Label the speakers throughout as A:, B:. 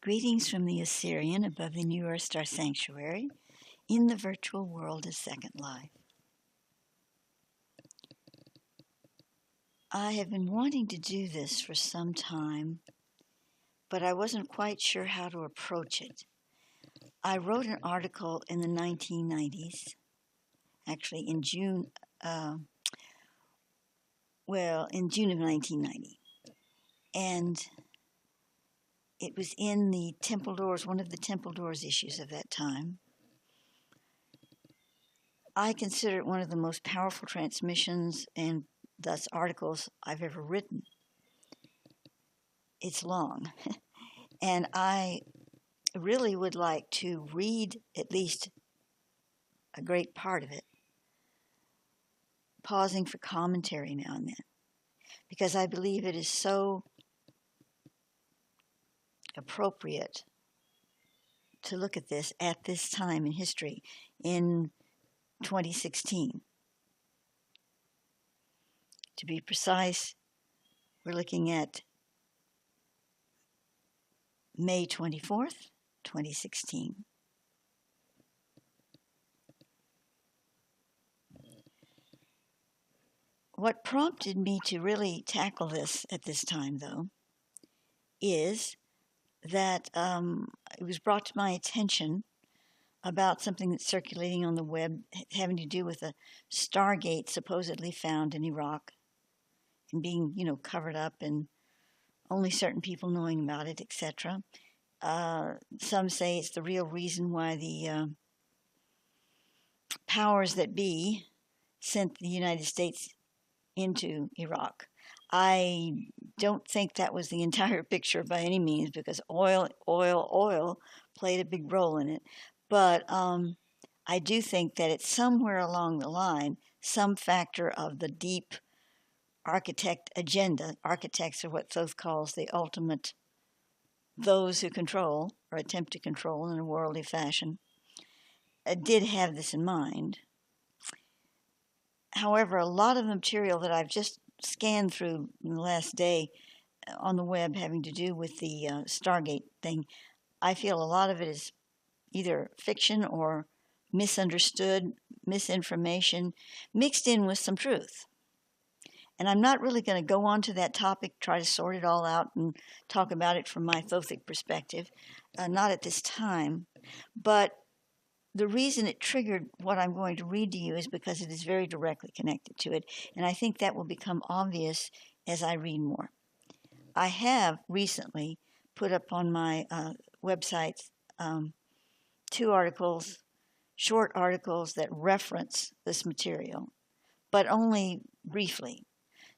A: Greetings from the Assyrian above the New Earth Star Sanctuary in the virtual world of Second Life. I have been wanting to do this for some time, but I wasn't quite sure how to approach it. I wrote an article in the 1990s, actually in June of 1990, and it was in the Temple Doors, one of the Temple Doors issues of that time. I consider it one of the most powerful transmissions and thus articles I've ever written. It's long, and I really would like to read at least a great part of it, pausing for commentary now and then, because I believe it is so appropriate to look at this at this time in history in 2016. To be precise, we're looking at May 24th, 2016. What prompted me to really tackle this at this time, though, is that it was brought to my attention about something that's circulating on the web having to do with a Stargate supposedly found in Iraq and being, covered up and only certain people knowing about it, etc. Some say it's the real reason why the powers that be sent the United States into Iraq. I don't think that was the entire picture by any means, because oil played a big role in it. But I do think that it's somewhere along the line, some factor of the deep architect agenda. Architects are what Thoth calls the ultimate, those who control or attempt to control in a worldly fashion, did have this in mind. However, a lot of the material that I've just scanned through in the last day on the web having to do with the Stargate thing, I feel a lot of it is either fiction or misunderstood, misinformation, mixed in with some truth. And I'm not really going to go on to that topic, try to sort it all out and talk about it from my Thothic perspective, not at this time. But the reason it triggered what I'm going to read to you is because it is very directly connected to it, and I think that will become obvious as I read more. I have recently put up on my website 2 articles, short articles that reference this material, but only briefly.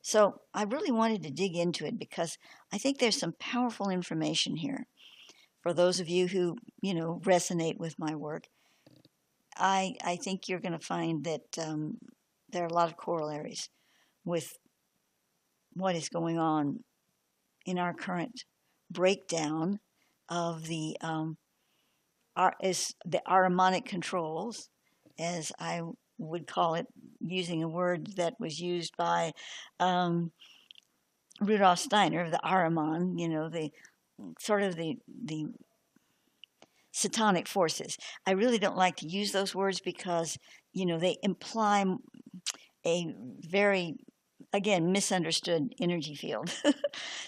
A: So I really wanted to dig into it because I think there's some powerful information here for those of you who, resonate with my work. I think you're going to find that there are a lot of corollaries with what is going on in our current breakdown of the Ahrimanic controls, as I would call it, using a word that was used by Rudolf Steiner, the Ahriman, the sort of the satanic forces. I really don't like to use those words because, they imply a very, again, misunderstood energy field.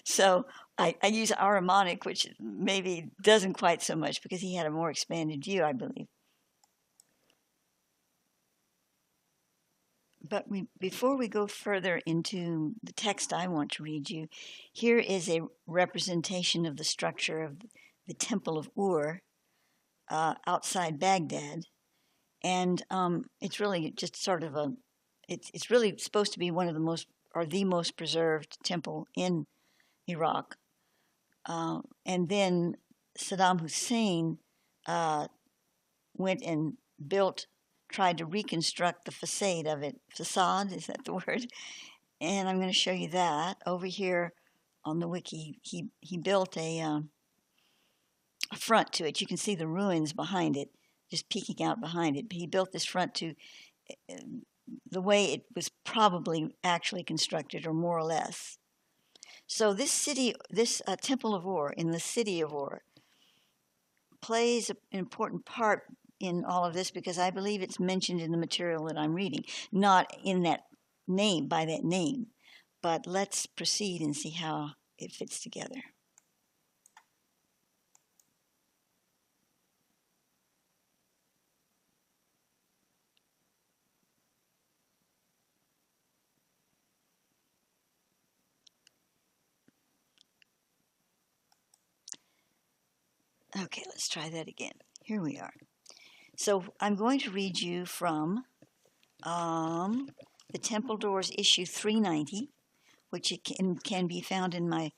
A: So I use Ahrimanic, which maybe doesn't quite so much because he had a more expanded view, I believe. But before we go further into the text I want to read you, here is a representation of the structure of the Temple of Ur outside Baghdad. And it's really just sort of it's really supposed to be one of the most, or the most preserved temple in Iraq. And then Saddam Hussein went and tried to reconstruct the facade of it. Facade, is that the word? And I'm going to show you that. Over here on the wiki, he built a front to it. You can see the ruins behind it, just peeking out behind it. But he built this front to the way it was probably actually constructed, or more or less. So this city, this Temple of Ur in the city of Ur, plays an important part in all of this because I believe it's mentioned in the material that I'm reading, not in that name, by that name. But let's proceed and see how it fits together. Okay, let's try that again. Here we are. So I'm going to read you from the Temple Doors issue 390, which it can be found in my,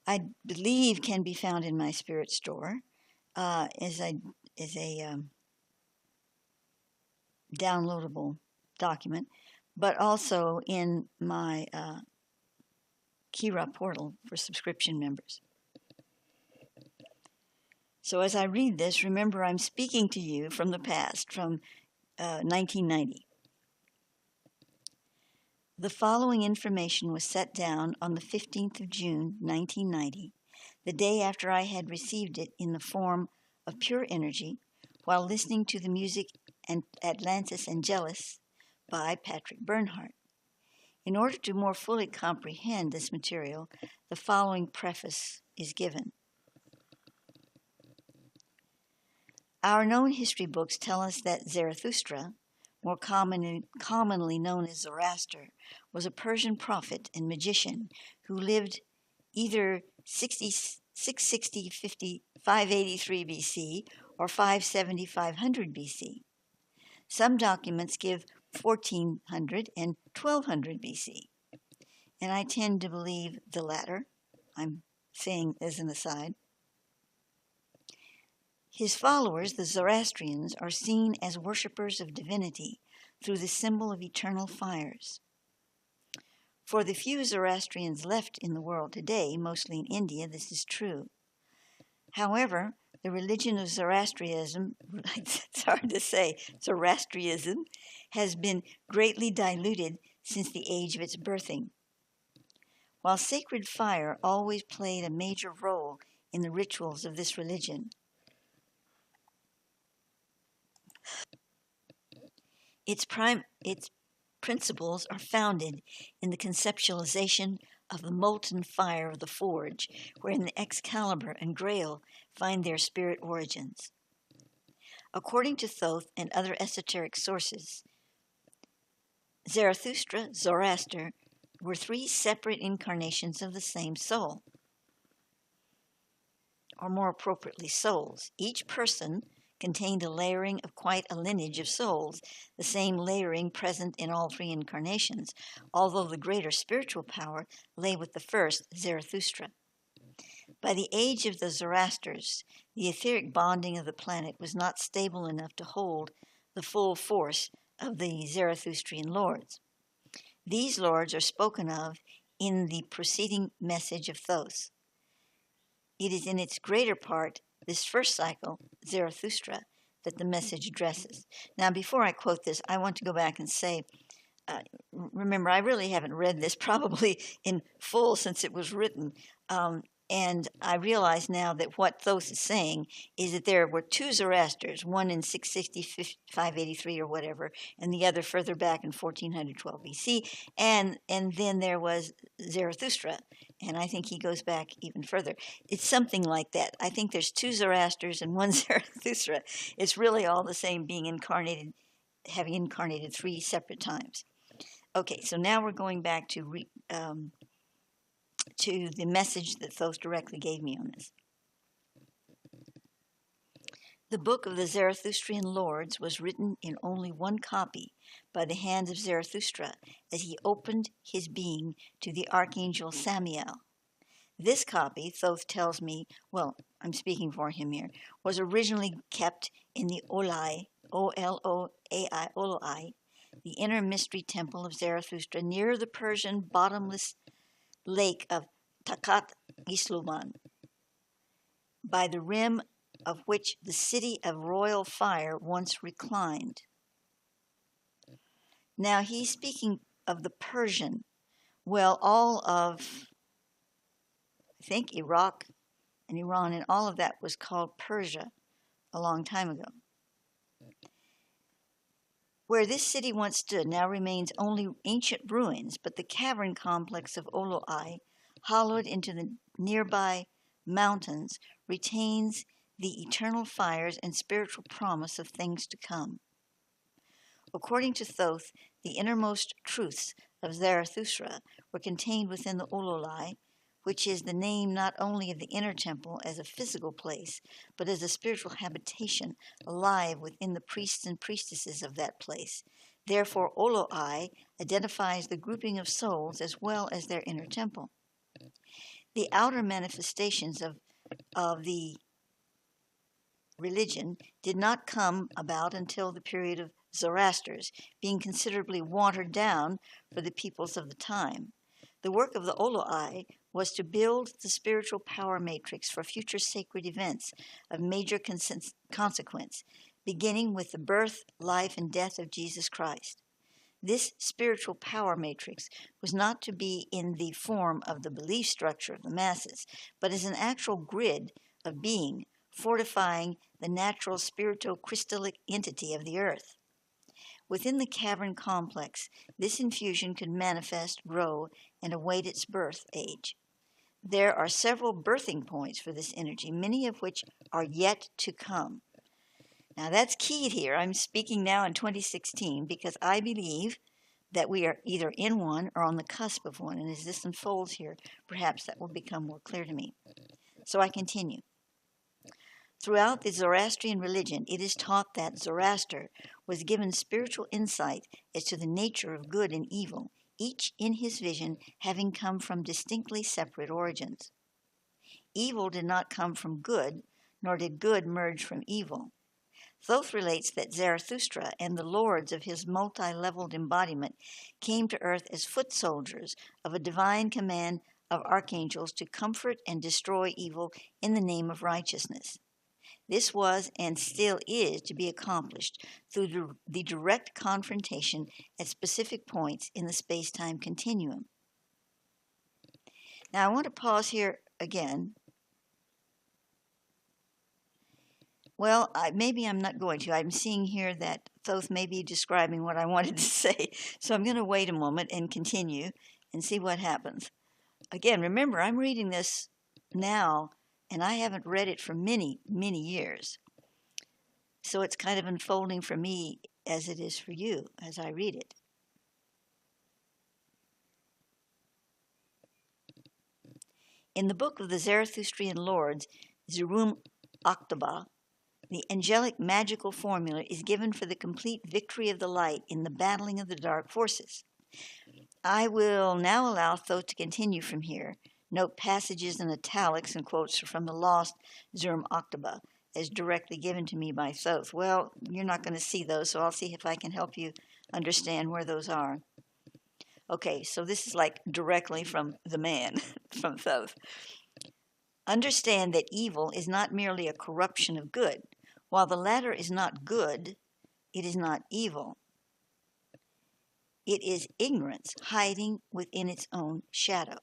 A: I believe can be found in my Spirit store as a downloadable document, but also in my Kira portal for subscription members. So as I read this, remember I'm speaking to you from the past, from 1990. The following information was set down on the 15th of June, 1990, the day after I had received it in the form of pure energy while listening to the music and Atlantis Angelus by Patrick Bernhardt. In order to more fully comprehend this material, the following preface is given. Our known history books tell us that Zarathustra, more commonly known as Zoroaster, was a Persian prophet and magician who lived either 660 583 BC or 570 500 BC. Some documents give 1400 and 1200 BC, and I tend to believe the latter. I'm saying as an aside. His followers, the Zoroastrians, are seen as worshippers of divinity through the symbol of eternal fires. For the few Zoroastrians left in the world today, mostly in India, this is true. However, the religion of Zoroastrianism, it's hard to say, Zoroastrianism, has been greatly diluted since the age of its birthing. While sacred fire always played a major role in the rituals of this religion, its principles are founded in the conceptualization of the molten fire of the forge, wherein the Excalibur and Grail find their spirit origins. According to Thoth and other esoteric sources, Zarathustra, Zoroaster, were three separate incarnations of the same soul, or more appropriately, souls. Each person contained a layering of quite a lineage of souls, the same layering present in all three incarnations, although the greater spiritual power lay with the first, Zarathustra. By the age of the Zoroasters, the etheric bonding of the planet was not stable enough to hold the full force of the Zarathustrian lords. These lords are spoken of in the preceding message of Thoth. It is in its greater part, this first cycle, Zarathustra, that the message addresses. Now, before I quote this, I want to go back and say, remember, I really haven't read this probably in full since it was written. And I realize now that what Thoth is saying is that there were two Zoroasters, one in 660, 583 or whatever, and the other further back in 1412 BC. And then there was Zarathustra, and I think he goes back even further. It's something like that. I think there's two Zoroasters and one Zarathustra. It's really all the same being incarnated, having incarnated three separate times. Okay, so now we're going back to the message that Thoth directly gave me on this. The book of the Zarathustrian lords was written in only one copy by the hand of Zarathustra as he opened his being to the archangel Samael. This copy, Thoth tells me, well, I'm speaking for him here, was originally kept in the Olai, O-L-O-A-I, Olai, the inner mystery temple of Zarathustra near the Persian bottomless lake of Takat Isluman, by the rim of which the city of royal fire once reclined. Now he's speaking of the Persian. Well, all of, I think, Iraq and Iran and all of that was called Persia a long time ago. Where this city once stood now remains only ancient ruins, but the cavern complex of Oloi, hollowed into the nearby mountains, retains the eternal fires and spiritual promise of things to come. According to Thoth, the innermost truths of Zarathustra were contained within the Oloi, which is the name not only of the inner temple as a physical place, but as a spiritual habitation alive within the priests and priestesses of that place. Therefore, Oloi identifies the grouping of souls as well as their inner temple. The outer manifestations of the religion did not come about until the period of Zoroaster's, being considerably watered down for the peoples of the time. The work of the Oloi was to build the spiritual power matrix for future sacred events of major consequence, beginning with the birth, life, and death of Jesus Christ. This spiritual power matrix was not to be in the form of the belief structure of the masses, but as an actual grid of being, fortifying the natural spirito-crystallic entity of the earth. Within the cavern complex, this infusion could manifest, grow, and await its birth age. There are several birthing points for this energy, many of which are yet to come. Now that's keyed here. I'm speaking now in 2016 because I believe that we are either in one or on the cusp of one, and as this unfolds here, perhaps that will become more clear to me. So I continue. Throughout the Zoroastrian religion, it is taught that Zoroaster was given spiritual insight as to the nature of good and evil, each in his vision having come from distinctly separate origins. Evil did not come from good, nor did good merge from evil. Thoth relates that Zarathustra and the lords of his multi-leveled embodiment came to earth as foot soldiers of a divine command of archangels to comfort and destroy evil in the name of righteousness. This was and still is to be accomplished through the direct confrontation at specific points in the space-time continuum. Now, I want to pause here again. Well, maybe I'm not going to. I'm seeing here that Thoth may be describing what I wanted to say, so I'm going to wait a moment and continue and see what happens. Again, remember, I'm reading this now, and I haven't read it for many, many years. So it's kind of unfolding for me as it is for you as I read it. In the book of the Zarathustrian Lords, Zerum Octoba, the angelic magical formula is given for the complete victory of the light in the battling of the dark forces. I will now allow Thoth to continue from here. Note passages in italics and quotes from the lost Zerum Octoba as directly given to me by Thoth. Well, you're not going to see those, so I'll see if I can help you understand where those are. Okay, so this is like directly from the man, from Thoth. Understand that evil is not merely a corruption of good. While the latter is not good, it is not evil. It is ignorance hiding within its own shadow.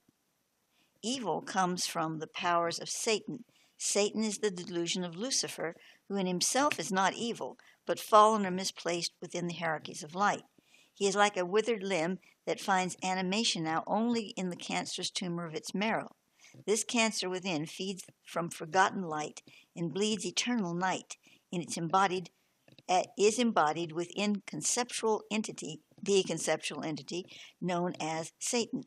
A: Evil comes from the powers of Satan. Satan is the delusion of Lucifer, who in himself is not evil, but fallen or misplaced within the hierarchies of light. He is like a withered limb that finds animation now only in the cancerous tumor of its marrow. This cancer within feeds from forgotten light and bleeds eternal night. Is embodied within the conceptual entity known as Satan.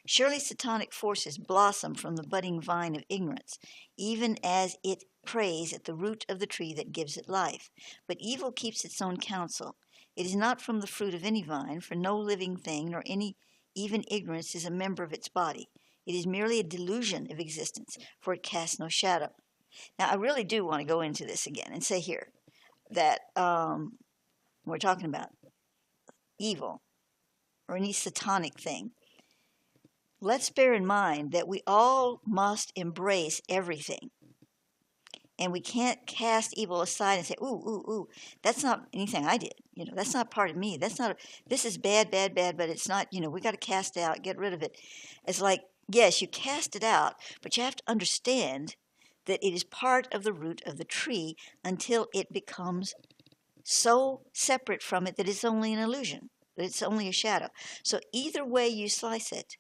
A: Surely satanic forces blossom from the budding vine of ignorance, even as it preys at the root of the tree that gives it life. But evil keeps its own counsel. It is not from the fruit of any vine, for no living thing, nor even ignorance is a member of its body. It is merely a delusion of existence, for it casts no shadow. Now, I really do want to go into this again and say here that we're talking about evil or any satanic thing. Let's bear in mind that we all must embrace everything. And we can't cast evil aside and say, ooh, that's not anything I did. That's not part of me. This is bad, but it's not, we got to cast it out, get rid of it. It's like, yes, you cast it out, but you have to understand that it is part of the root of the tree until it becomes so separate from it that it's only an illusion, that it's only a shadow. So either way you slice it,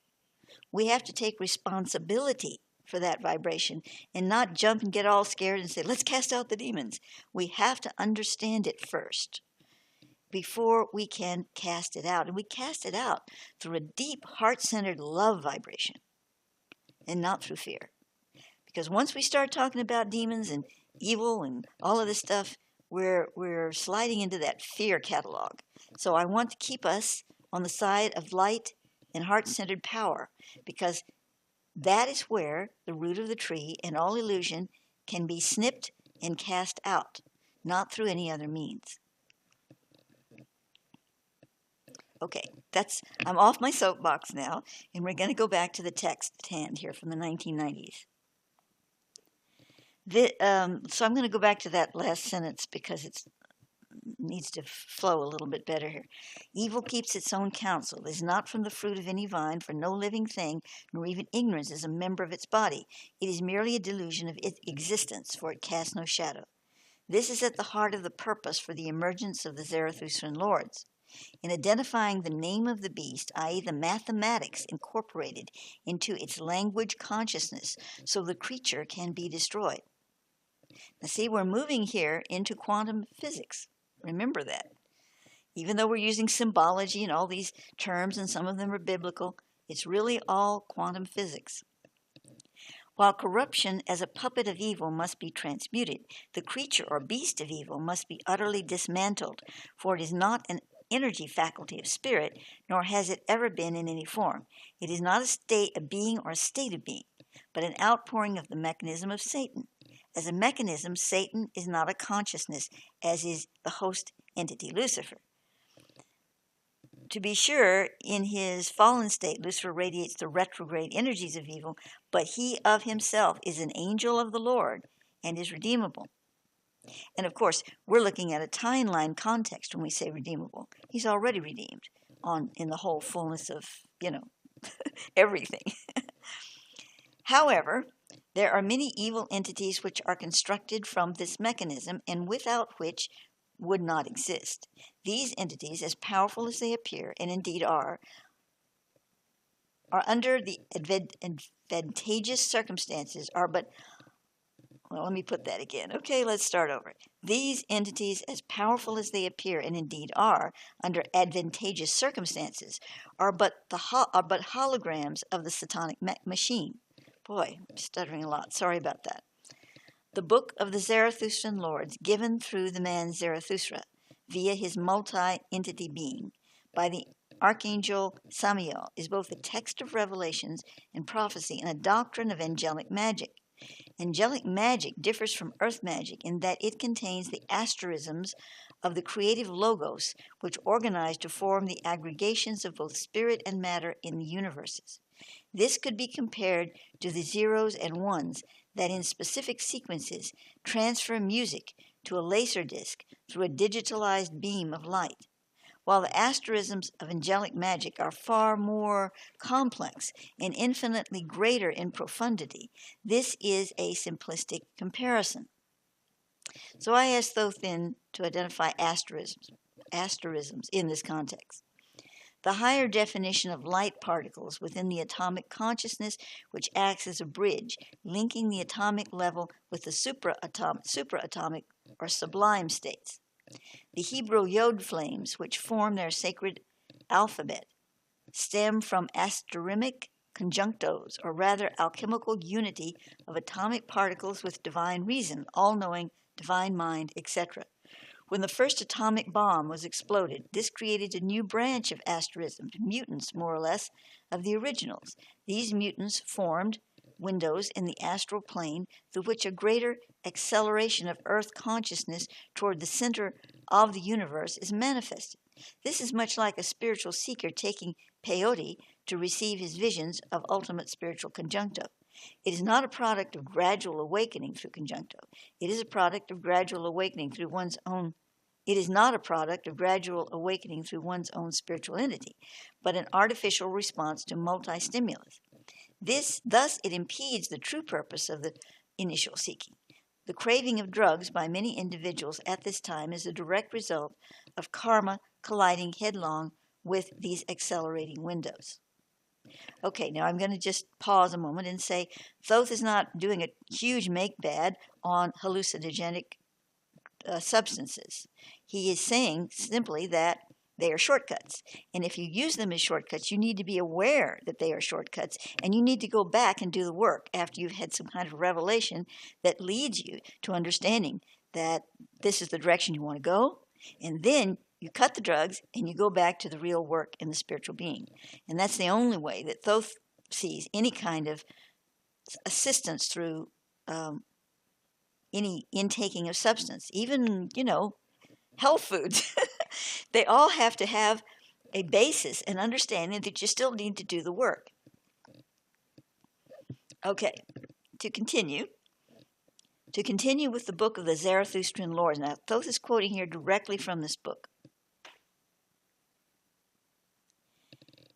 A: we have to take responsibility for that vibration and not jump and get all scared and say, let's cast out the demons. We have to understand it first before we can cast it out. And we cast it out through a deep, heart-centered love vibration and not through fear. Because once we start talking about demons and evil and all of this stuff, we're sliding into that fear catalog. So I want to keep us on the side of light and heart-centered power, because that is where the root of the tree and all illusion can be snipped and cast out, not through any other means. Okay, I'm off my soapbox now, and we're going to go back to the text at hand here from the 1990s. So I'm going to go back to that last sentence because it needs to flow a little bit better here. Evil keeps its own counsel, is not from the fruit of any vine, for no living thing, nor even ignorance, is a member of its body. It is merely a delusion of its existence, for it casts no shadow. This is at the heart of the purpose for the emergence of the Zarathustran lords. In identifying the name of the beast, i.e. the mathematics incorporated into its language consciousness, so the creature can be destroyed. Now see, we're moving here into quantum physics. Remember that. Even though we're using symbology and all these terms, and some of them are biblical, it's really all quantum physics. While corruption as a puppet of evil must be transmuted, the creature or beast of evil must be utterly dismantled, for it is not an energy faculty of spirit, nor has it ever been in any form. It is not a state of being or a state of being, but an outpouring of the mechanism of Satan. As a mechanism, Satan is not a consciousness, as is the host entity, Lucifer. To be sure, in his fallen state, Lucifer radiates the retrograde energies of evil, but he of himself is an angel of the Lord and is redeemable. And of course, we're looking at a timeline context when we say redeemable. He's already redeemed in the whole fullness of, everything. However, there are many evil entities which are constructed from this mechanism and without which would not exist. These entities, as powerful as they appear, and indeed are under the advantageous circumstances let me put that again. Okay, let's start over. These entities, as powerful as they appear, and indeed are, under advantageous circumstances, are but holograms of the satanic machine. Boy, I'm stuttering a lot. Sorry about that. The book of the Zarathustran lords, given through the man Zarathustra, via his multi-entity being, by the archangel Samael, is both a text of revelations and prophecy and a doctrine of angelic magic. Angelic magic differs from earth magic in that it contains the asterisms of the creative logos, which organize to form the aggregations of both spirit and matter in the universes. This could be compared to the zeros and ones that in specific sequences transfer music to a laser disc through a digitalized beam of light. While the asterisms of angelic magic are far more complex and infinitely greater in profundity, this is a simplistic comparison. So I asked Thothin to identify asterisms in this context. The higher definition of light particles within the atomic consciousness, which acts as a bridge, linking the atomic level with the supraatomic or sublime states. The Hebrew yod flames, which form their sacred alphabet, stem from asteromic conjunctos, or rather alchemical unity of atomic particles with divine reason, all-knowing, divine mind, etc. When the first atomic bomb was exploded, this created a new branch of asterisms, mutants, more or less, of the originals. These mutants formed windows in the astral plane through which a greater acceleration of Earth consciousness toward the center of the universe is manifested. This is much like a spiritual seeker taking peyote to receive his visions of ultimate spiritual conjuncto. It is not a product of gradual awakening through conjuncto. It is a product of gradual awakening through one's own. It is not a product of gradual awakening through one's own spiritual entity, but an artificial response to multi-stimulus. Thus, it impedes the true purpose of the initial seeking. The craving of drugs by many individuals at this time is a direct result of karma colliding headlong with these accelerating windows. Okay, now I'm going to just pause a moment and say Thoth is not doing a huge make bad on hallucinogenic substances. He is saying simply that they are shortcuts. And if you use them as shortcuts, you need to be aware that they are shortcuts. And you need to go back and do the work after you've had some kind of revelation that leads you to understanding that this is the direction you want to go. And then you cut the drugs and you go back to the real work in the spiritual being. And that's the only way that Thoth sees any kind of assistance through any intaking of substance, even, health foods. They all have to have a basis and understanding that you still need to do the work. Okay, to continue with the book of the Zarathustrian Lords. Now, Thoth is quoting here directly from this book.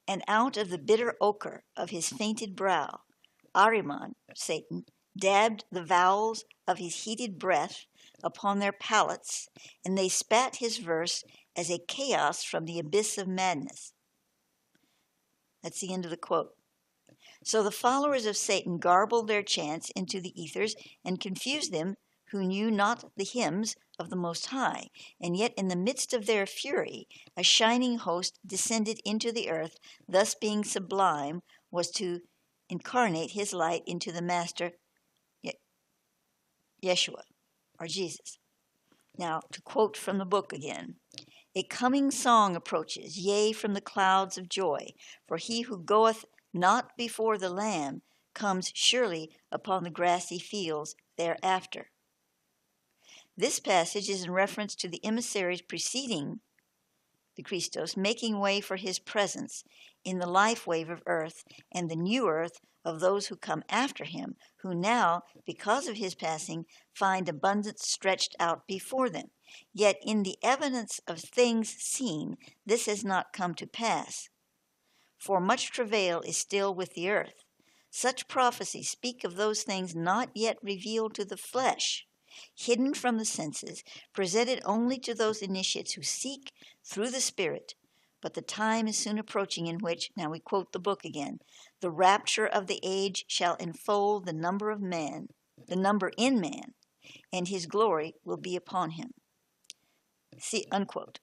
A: And out of the bitter ochre of his fainted brow, Ahriman, Satan, dabbed the vowels of his heated breath upon their palates, and they spat his verse as a chaos from the abyss of madness. That's the end of the quote. So the followers of Satan garbled their chants into the ethers and confused them who knew not the hymns of the Most High, and yet in the midst of their fury a shining host descended into the earth, thus being sublime was to incarnate his light into the Master Yeshua, or Jesus. Now, to quote from the book again, a coming song approaches, yea, from the clouds of joy, for he who goeth not before the Lamb comes surely upon the grassy fields thereafter. This passage is in reference to the emissaries preceding the Christos, making way for his presence in the life wave of earth and the new earth of those who come after him, who now, because of his passing, find abundance stretched out before them. Yet in the evidence of things seen, this has not come to pass. For much travail is still with the earth. Such prophecies speak of those things not yet revealed to the flesh, hidden from the senses, presented only to those initiates who seek through the Spirit. But the time is soon approaching in which, now we quote the book again, the rapture of the age shall enfold the number in man, and his glory will be upon him. See, unquote.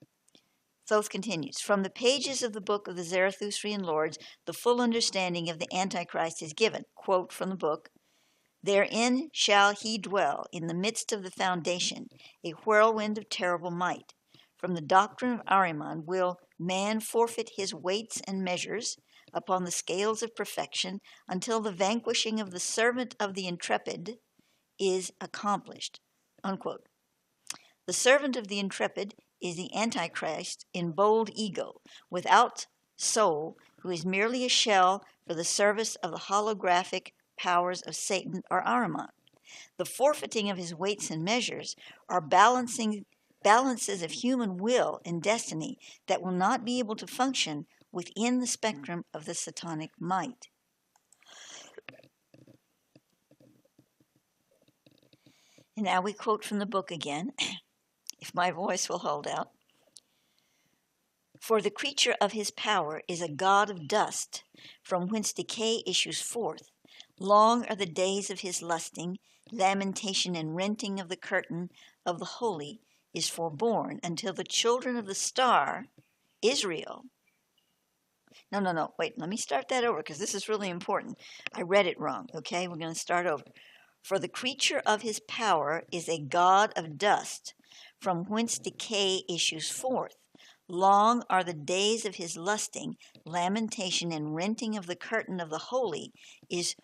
A: Thoth continues, from the pages of the book of the Zarathustrian Lords, the full understanding of the Antichrist is given. Quote from the book, therein shall he dwell in the midst of the foundation, a whirlwind of terrible might. From the doctrine of Ahriman will man forfeit his weights and measures upon the scales of perfection until the vanquishing of the servant of the intrepid is accomplished. Unquote. The servant of the intrepid is the Antichrist in bold ego, without soul, who is merely a shell for the service of the holographic powers of Satan or Ahriman. The forfeiting of his weights and measures are balances of human will and destiny that will not be able to function within the spectrum of the satanic might. And now we quote from the book again, if my voice will hold out. For the creature of his power is a god of dust, from whence decay issues forth. Long are the days of his lusting, lamentation and renting of the curtain of the holy is forborne until the children of the star, Israel. No, wait, let me start that over because this is really important. I read it wrong, okay? We're going to start over. For the creature of his power is a god of dust, from whence decay issues forth. Long are the days of his lusting, lamentation and renting of the curtain of the holy is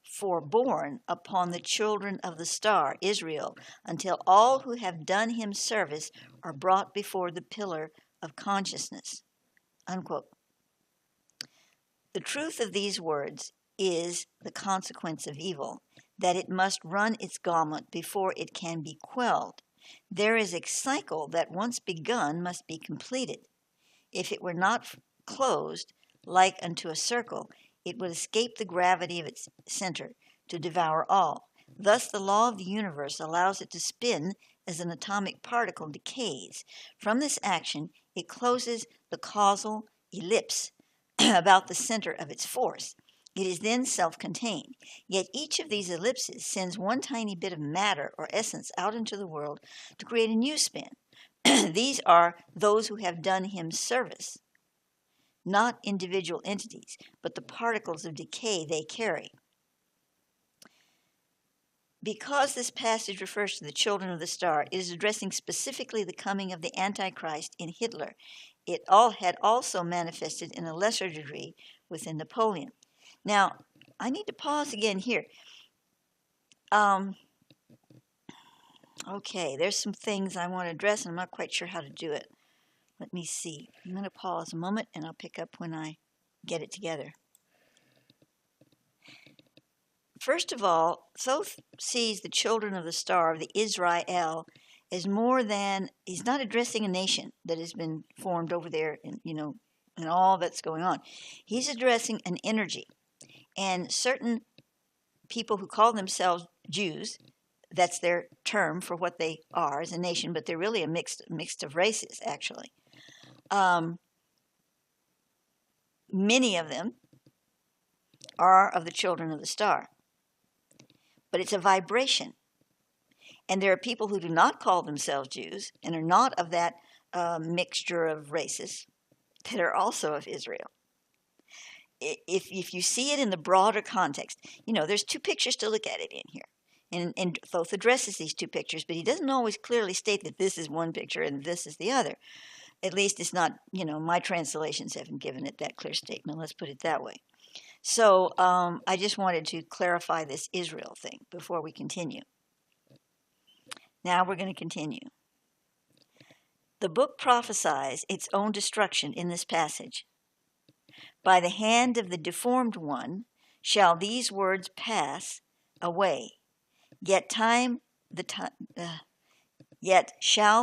A: forborne upon the children of the star, Israel, until all who have done him service are brought before the pillar of consciousness. Unquote. The truth of these words is the consequence of evil, that it must run its gauntlet before it can be quelled. There is a cycle that once begun must be completed. If it were not closed, like unto a circle, it would escape the gravity of its center to devour all. Thus, the law of the universe allows it to spin as an atomic particle decays. From this action, it closes the causal ellipse about the center of its force. It is then self-contained. Yet each of these ellipses sends one tiny bit of matter or essence out into the world to create a new spin. These are those who have done him service, not individual entities, but the particles of decay they carry. Because this passage refers to the children of the star, it is addressing specifically the coming of the Antichrist in Hitler. It all had also manifested in a lesser degree within Napoleon. Now, I need to pause again here. Okay, there's some things I want to address, and I'm not quite sure how to do it. Let me see. I'm going to pause a moment, and I'll pick up when I get it together. First of all, Thoth sees the children of the star, of the Israel, as more than, he's not addressing a nation that has been formed over there, and all that's going on. He's addressing an energy. And certain people who call themselves Jews, that's their term for what they are as a nation, but they're really a mixed of races, actually. Many of them are of the children of the star. But it's a vibration. And there are people who do not call themselves Jews and are not of that mixture of races that are also of Israel. If you see it in the broader context, there's two pictures to look at it in here. And Thoth addresses these two pictures, but he doesn't always clearly state that this is one picture and this is the other. At least it's not, my translations haven't given it that clear statement. Let's put it that way. So I just wanted to clarify this Israel thing before we continue. Now we're going to continue. The book prophesies its own destruction in this passage. By the hand of the deformed one shall these words pass away. Yet shall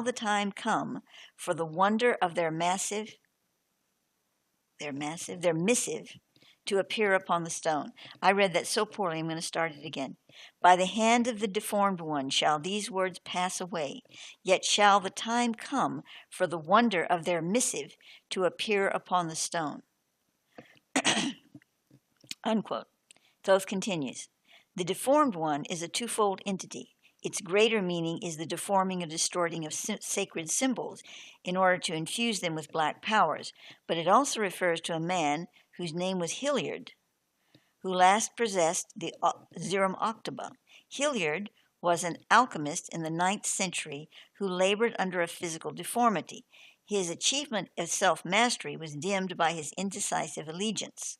A: the time come for the wonder of their missive to appear upon the stone. I read that so poorly, I'm going to start it again. By the hand of the deformed one shall these words pass away, yet shall the time come for the wonder of their missive to appear upon the stone. Unquote. Thoth continues. The deformed one is a twofold entity. Its greater meaning is the deforming or distorting of sacred symbols in order to infuse them with black powers, but it also refers to a man whose name was Hilliard, who last possessed the Zerum Octaba. Hilliard was an alchemist in the 9th century who labored under a physical deformity. His achievement of self-mastery was dimmed by his indecisive allegiance.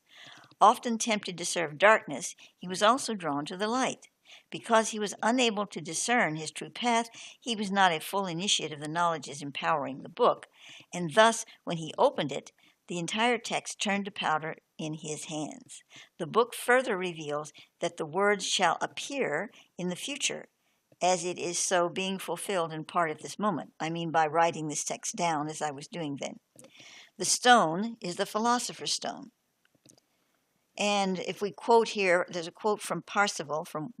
A: Often tempted to serve darkness, he was also drawn to the light. Because he was unable to discern his true path, he was not a full initiate of the knowledges empowering the book, and thus, when he opened it, the entire text turned to powder in his hands. The book further reveals that the words shall appear in the future, as it is so being fulfilled in part at this moment. I mean by writing this text down as I was doing then. The stone is the philosopher's stone. And if we quote here, there's a quote from Parsifal, from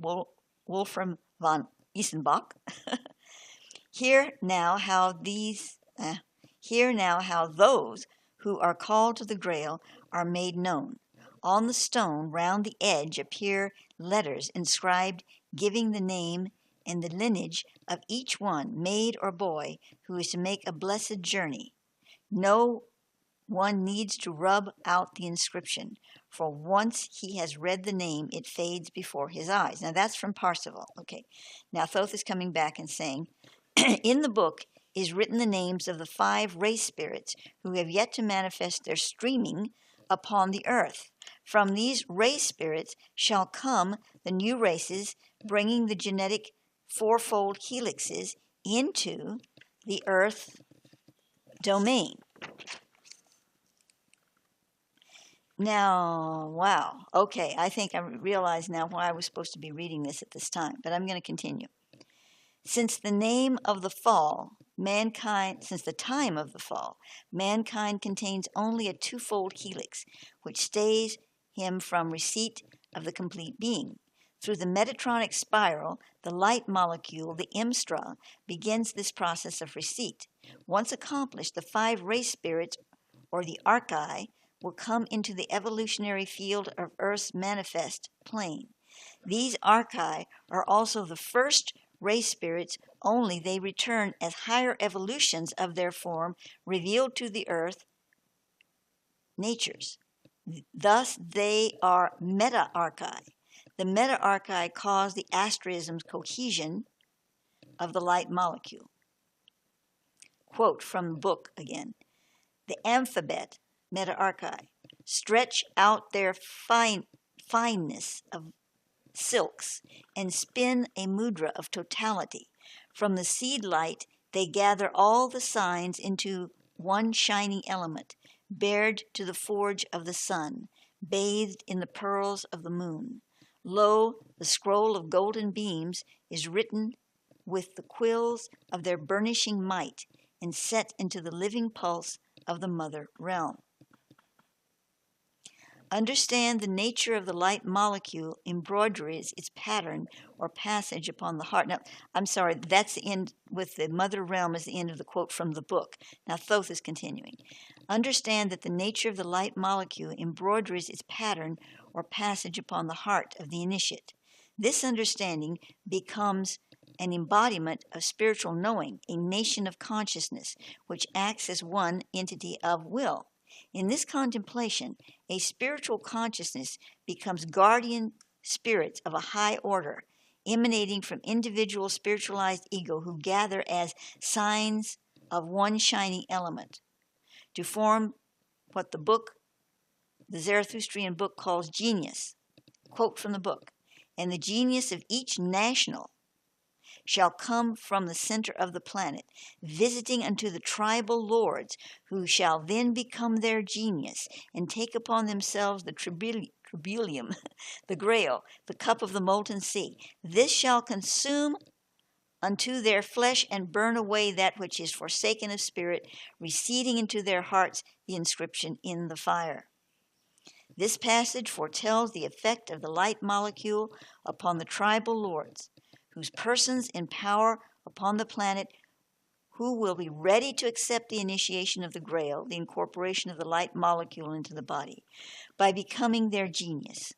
A: Wolfram von Esenbach. Hear now how those who are called to the Grail are made known. On the stone round the edge appear letters inscribed giving the name and the lineage of each one, maid or boy, who is to make a blessed journey. No one needs to rub out the inscription, for once he has read the name, it fades before his eyes. Now that's from Parsifal. Okay. Now Thoth is coming back and saying, in the book is written the names of the 5 race spirits who have yet to manifest their streaming upon the earth. From these race spirits shall come the new races, bringing the genetic 4-fold helixes into the earth domain. Now, wow. Okay, I think I realize now why I was supposed to be reading this at this time, but I'm going to continue. Since the time of the fall, mankind contains only a 2-fold helix, which stays him from receipt of the complete being. Through the metatronic spiral, the light molecule, the M-stra, begins this process of receipt. Once accomplished, the 5 race spirits, or the archi, will come into the evolutionary field of Earth's manifest plane. These archi are also the first race spirits, only they return as higher evolutions of their form revealed to the Earth natures. Thus, they are meta-archi. The meta-archi cause the asterism's cohesion of the light molecule. Quote from the book again. The amphibet, meta-archi, stretch out their fineness of silks and spin a mudra of totality. From the seed light, they gather all the signs into one shining element, bared to the forge of the sun, bathed in the pearls of the moon. Lo, the scroll of golden beams is written with the quills of their burnishing might and set into the living pulse of the mother realm. Understand the nature of the light molecule embroideries its pattern or passage upon the heart. Now, I'm sorry, that's the end with the mother realm is the end of the quote from the book. Now, Thoth is continuing. Understand that the nature of the light molecule embroideries its pattern or passage upon the heart of the initiate. This understanding becomes an embodiment of spiritual knowing, a nation of consciousness, which acts as one entity of will. In this contemplation, a spiritual consciousness becomes guardian spirits of a high order, emanating from individual spiritualized ego who gather as signs of one shining element to form what the Zarathustrian book calls genius. Quote from the book, and the genius of each national shall come from the center of the planet, visiting unto the tribal lords, who shall then become their genius, and take upon themselves the tribulum, the grail, the cup of the molten sea. This shall consume unto their flesh and burn away that which is forsaken of spirit, receding into their hearts the inscription in the fire. This passage foretells the effect of the light molecule upon the tribal lords, whose persons in power upon the planet, who will be ready to accept the initiation of the grail, the incorporation of the light molecule into the body, by becoming their genius.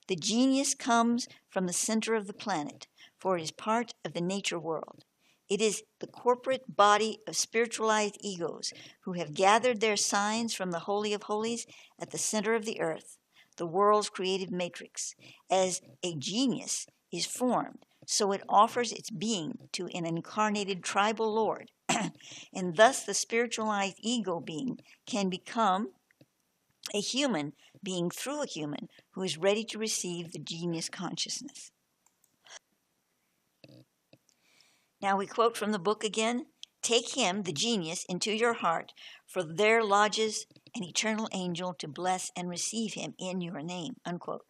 A: The genius comes from the center of the planet, for it is part of the nature world. It is the corporate body of spiritualized egos who have gathered their signs from the Holy of Holies at the center of the earth, the world's creative matrix. As a genius is formed, so it offers its being to an incarnated tribal lord, and thus the spiritualized ego being can become a human being through a human who is ready to receive the genius consciousness. Now we quote from the book again. Take him, the genius, into your heart, for there lodges an eternal angel to bless and receive him in your name. Unquote.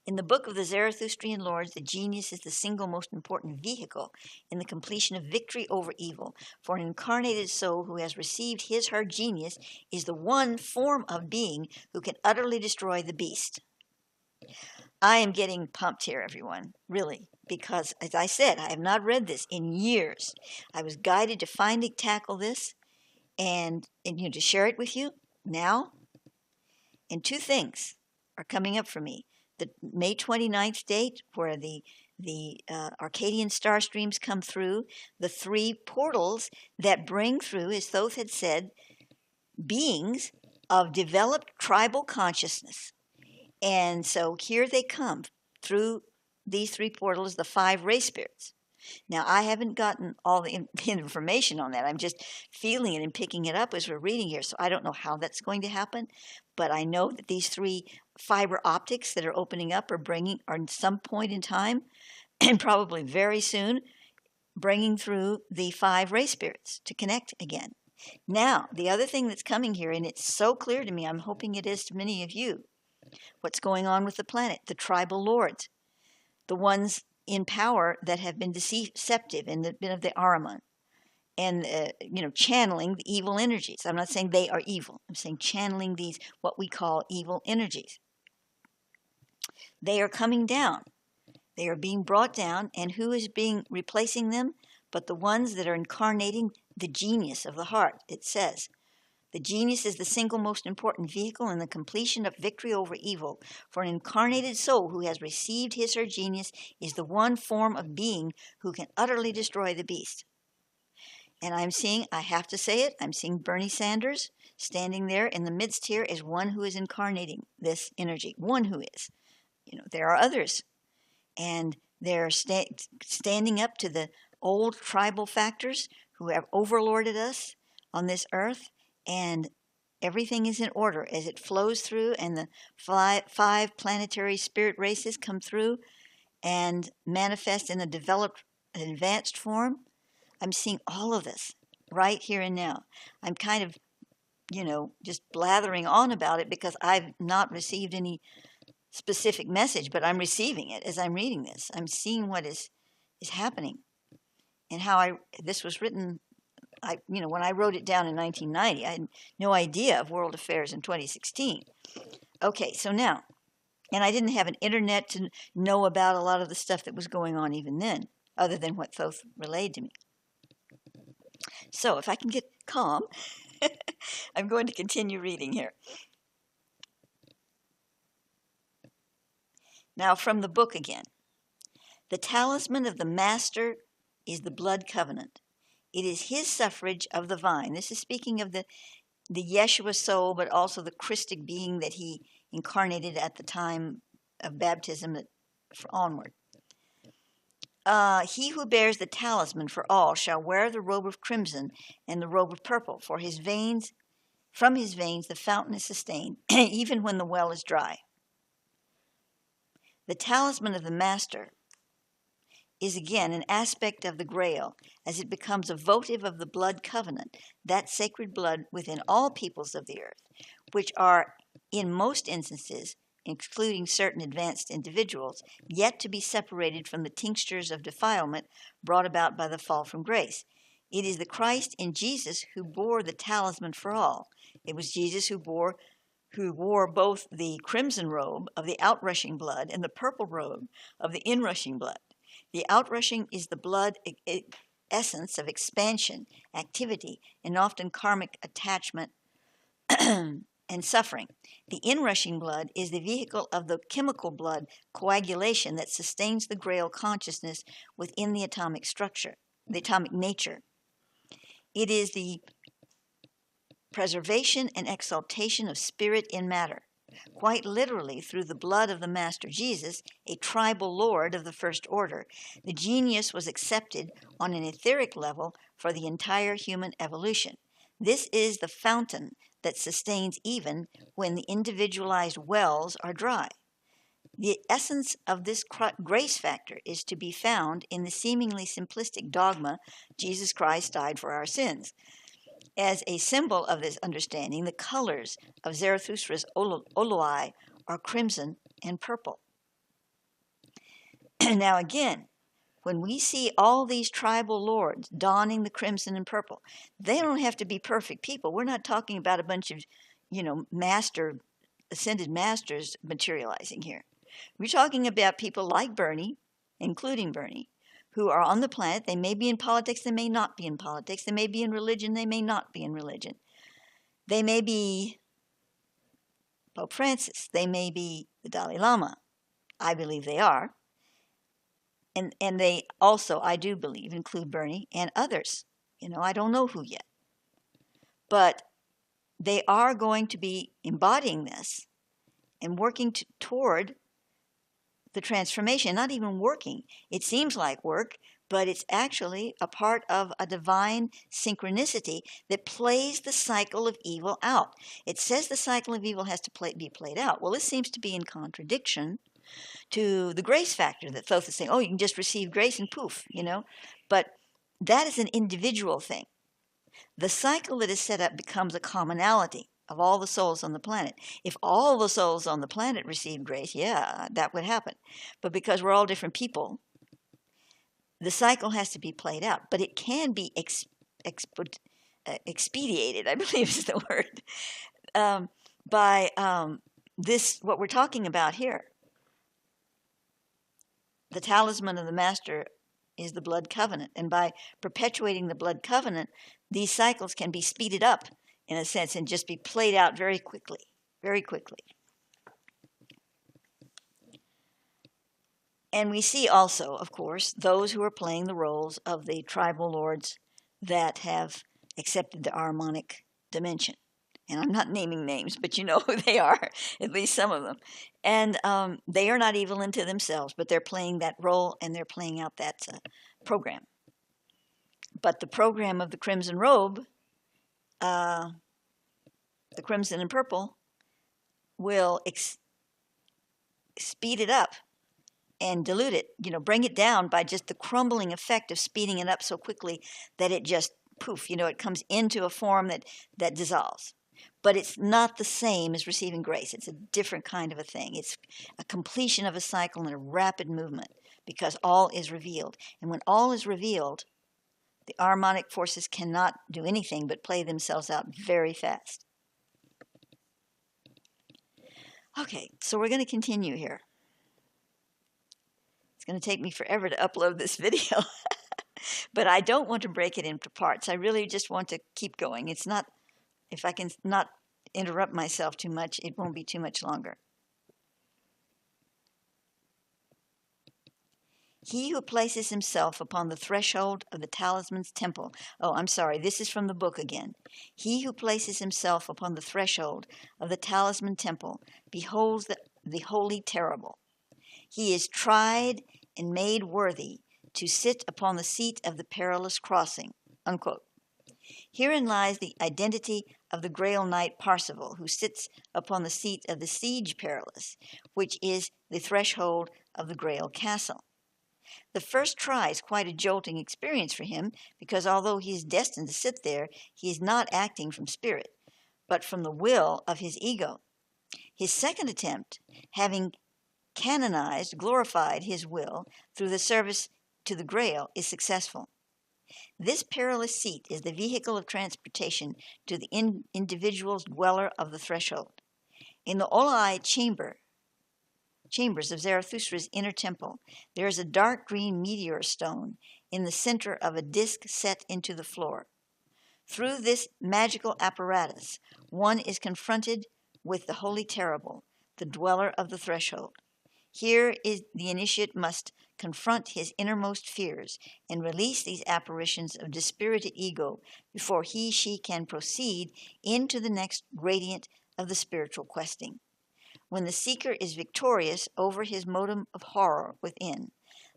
A: In the book of the Zarathustrian Lords, the genius is the single most important vehicle in the completion of victory over evil. For an incarnated soul who has received her genius is the one form of being who can utterly destroy the beast. I am getting pumped here, everyone, really, because, as I said, I have not read this in years. I was guided to finally tackle this and to share it with you now. And 2 things are coming up for me. The May 29th date, where the Arcadian star streams come through, the 3 portals that bring through, as Thoth had said, beings of developed tribal consciousness. And so here they come through these 3 portals, the 5 race spirits. Now, I haven't gotten all the information on that. I'm just feeling it and picking it up as we're reading here. So I don't know how that's going to happen. But I know that these 3 fiber optics that are opening up are at some point in time, and probably very soon, bringing through the 5 race spirits to connect again. Now, the other thing that's coming here, and it's so clear to me, I'm hoping it is to many of you, what's going on with the planet, the tribal lords, the ones in power that have been deceptive and have been of the Ahriman, and channeling the evil energies. I'm not saying they are evil. I'm saying channeling these what we call evil energies. They are coming down They are being brought down, and who is being replacing them? But the ones that are incarnating the genius of the heart, it says. The genius is the single most important vehicle in the completion of victory over evil. For an incarnated soul who has received his or her genius is the one form of being who can utterly destroy the beast. And I have to say it, I'm seeing Bernie Sanders standing there in the midst here as one who is incarnating this energy, one who is. There are others, and they're standing up to the old tribal factors who have overlorded us on this earth, and everything is in order as it flows through, and the five planetary spirit races come through and manifest in a developed, advanced form. I'm seeing all of this right here and now. I'm kind of, just blathering on about it because I've not received any specific message, but I'm receiving it as I'm reading this. I'm seeing what is happening, and how this was written. When I wrote it down in 1990, I had no idea of world affairs in 2016. Okay, so now, and I didn't have an internet to know about a lot of the stuff that was going on even then, other than what Thoth relayed to me. So if I can get calm, I'm going to continue reading here. Now from the book again. The talisman of the Master is the blood covenant. It is his suffrage of the vine. This is speaking of the Yeshua soul, but also the Christic being that he incarnated at the time of baptism onward. He who bears the talisman for all shall wear the robe of crimson and the robe of purple, for from his veins the fountain is sustained, even when the well is dry. The talisman of the Master is again an aspect of the Grail, as it becomes a votive of the blood covenant, that sacred blood within all peoples of the earth, which are, in most instances, including certain advanced individuals, yet to be separated from the tinctures of defilement brought about by the fall from grace. It is the Christ in Jesus who bore the talisman for all. It was Jesus who wore both the crimson robe of the outrushing blood and the purple robe of the inrushing blood. The outrushing is the blood essence of expansion, activity, and often karmic attachment and suffering. The inrushing blood is the vehicle of the chemical blood coagulation that sustains the Grail consciousness within the atomic structure, the atomic nature. It is the preservation and exaltation of spirit in matter. Quite literally, through the blood of the Master Jesus, a tribal lord of the first order, the genius was accepted on an etheric level for the entire human evolution. This is the fountain that sustains even when the individualized wells are dry. The essence of this grace factor is to be found in the seemingly simplistic dogma, Jesus Christ died for our sins. As a symbol of this understanding, the colors of Zarathustra's oloi are crimson and purple. Now again, when we see all these tribal lords donning the crimson and purple, they don't have to be perfect people. We're not talking about a bunch of, ascended masters materializing here. We're talking about people like Bernie, including Bernie, who are on the planet. They may be in politics, they may not be in politics. They may be in religion, they may not be in religion. They may be Pope Francis. They may be the Dalai Lama. I believe they are. And they also, I do believe, include Bernie and others. I don't know who yet. But they are going to be embodying this and working toward the transformation. Not even working. It seems like work, but it's actually a part of a divine synchronicity that plays the cycle of evil out. It says the cycle of evil has to be played out. Well, this seems to be in contradiction to the grace factor that Thoth is saying, you can just receive grace and poof, But that is an individual thing. The cycle that is set up becomes a commonality of all the souls on the planet. If all the souls on the planet received grace, yeah, that would happen. But because we're all different people, the cycle has to be played out. But it can be expedited, I believe is the word, by this, what we're talking about here. the talisman of the master is the blood covenant. And by perpetuating the blood covenant, these cycles can be speeded up, in a sense, and just be played out very quickly, very quickly. And we see also, of course, those who are playing the roles of the tribal lords that have accepted the Ahrimanic dimension. And I'm not naming names, but you know who they are, at least some of them. And they are not evil unto themselves, but they're playing that role and they're playing out that program. But the program of the crimson robe, the crimson and purple, will speed it up and dilute it, bring it down by just the crumbling effect of speeding it up so quickly that it just poof, it comes into a form that dissolves. But it's not the same as receiving grace. It's a different kind of a thing. It's a completion of a cycle and a rapid movement because all is revealed. And when all is revealed, the Ahrimanic forces cannot do anything but play themselves out very fast. Okay, so we're going to continue here. It's going to take me forever to upload this video, but I don't want to break it into parts. I really just want to keep going. It's not, if I can not interrupt myself too much, it won't be too much longer. He who places himself upon the threshold of the talisman's temple. Oh, I'm sorry, this is from the book again. He who places himself upon the threshold of the talisman temple beholds the holy terrible. He is tried and made worthy to sit upon the seat of the perilous crossing. Unquote. Herein lies the identity of the Grail Knight Parzival, who sits upon the seat of the Siege Perilous, which is the threshold of the Grail Castle. The first try is quite a jolting experience for him, because although he is destined to sit there, he is not acting from spirit, but from the will of his ego. His second attempt, having canonized, glorified his will through the service to the Grail, is successful. This perilous seat is the vehicle of transportation to the individual's dweller of the threshold. In the Olai chambers of Zarathustra's inner temple, there is a dark green meteor stone in the center of a disc set into the floor. Through this magical apparatus, one is confronted with the Holy Terrible, the dweller of the threshold. Here is the initiate must confront his innermost fears and release these apparitions of dispirited ego before she can proceed into the next gradient of the spiritual questing. When the seeker is victorious over his modem of horror within,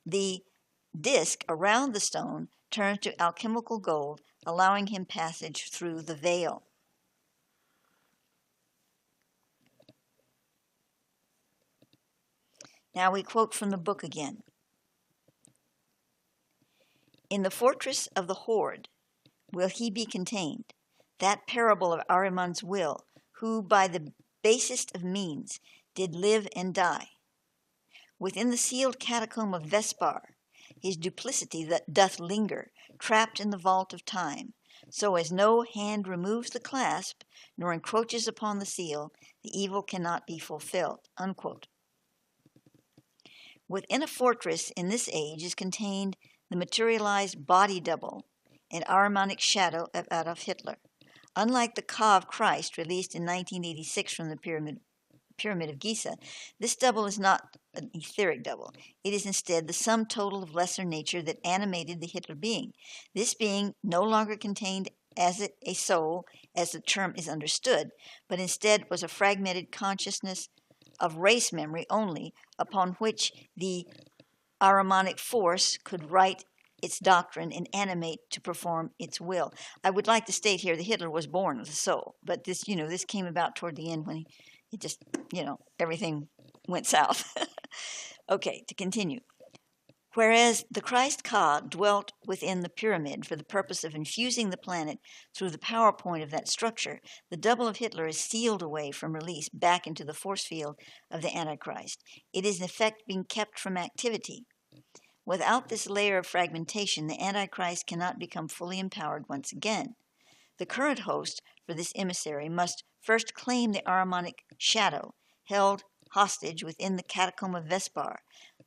A: the disc around the stone turns to alchemical gold, allowing him passage through the veil. Now we quote from the book again. In the fortress of the Horde will he be contained, that parable of Ahriman's will, who by the basest of means did live and die. Within the sealed catacomb of Vespar, his duplicity that doth linger, trapped in the vault of time, so as no hand removes the clasp, nor encroaches upon the seal, the evil cannot be fulfilled. Unquote. Within a fortress in this age is contained the materialized body double and Ahrimanic shadow of Adolf Hitler. Unlike the Ka of Christ, released in 1986 from the Pyramid of Giza, this double is not an etheric double. It is instead the sum total of lesser nature that animated the Hitler being. This being no longer contained as a soul, as the term is understood, but instead was a fragmented consciousness of race memory only, upon which the Ahrimanic force could write its doctrine and animate to perform its will. I would like to state here that Hitler was born with a soul, but this, this came about toward the end when it just, everything went south. Okay, to continue. Whereas the Christ Ka dwelt within the pyramid for the purpose of infusing the planet through the power point of that structure, the double of Hitler is sealed away from release back into the force field of the Antichrist. It is in effect being kept from activity. Without this layer of fragmentation, the Antichrist cannot become fully empowered once again. The current host for this emissary must first claim the Ahrimanic shadow held hostage within the catacomb of Vespar.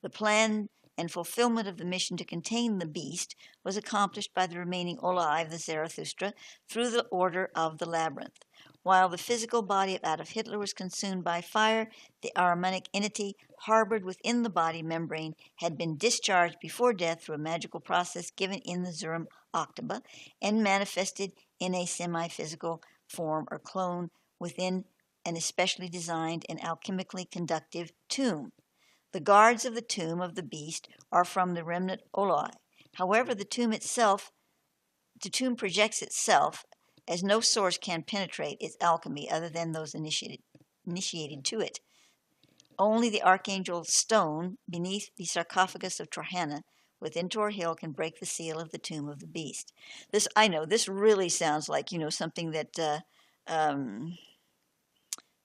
A: The plan and fulfillment of the mission to contain the beast was accomplished by the remaining Olai of the Zarathustra through the order of the labyrinth. While the physical body of Adolf Hitler was consumed by fire, the Ahrimanic entity harbored within the body membrane had been discharged before death through a magical process given in the Zurim Octaba and manifested in a semi-physical form or clone within an especially designed and alchemically conductive tomb. The guards of the tomb of the beast are from the remnant Olai. However, the tomb projects itself, as no source can penetrate its alchemy other than those initiated to it. Only the archangel stone beneath the sarcophagus of Torhana within Tor Hill can break the seal of the tomb of the beast. This, I know, this really sounds like, something that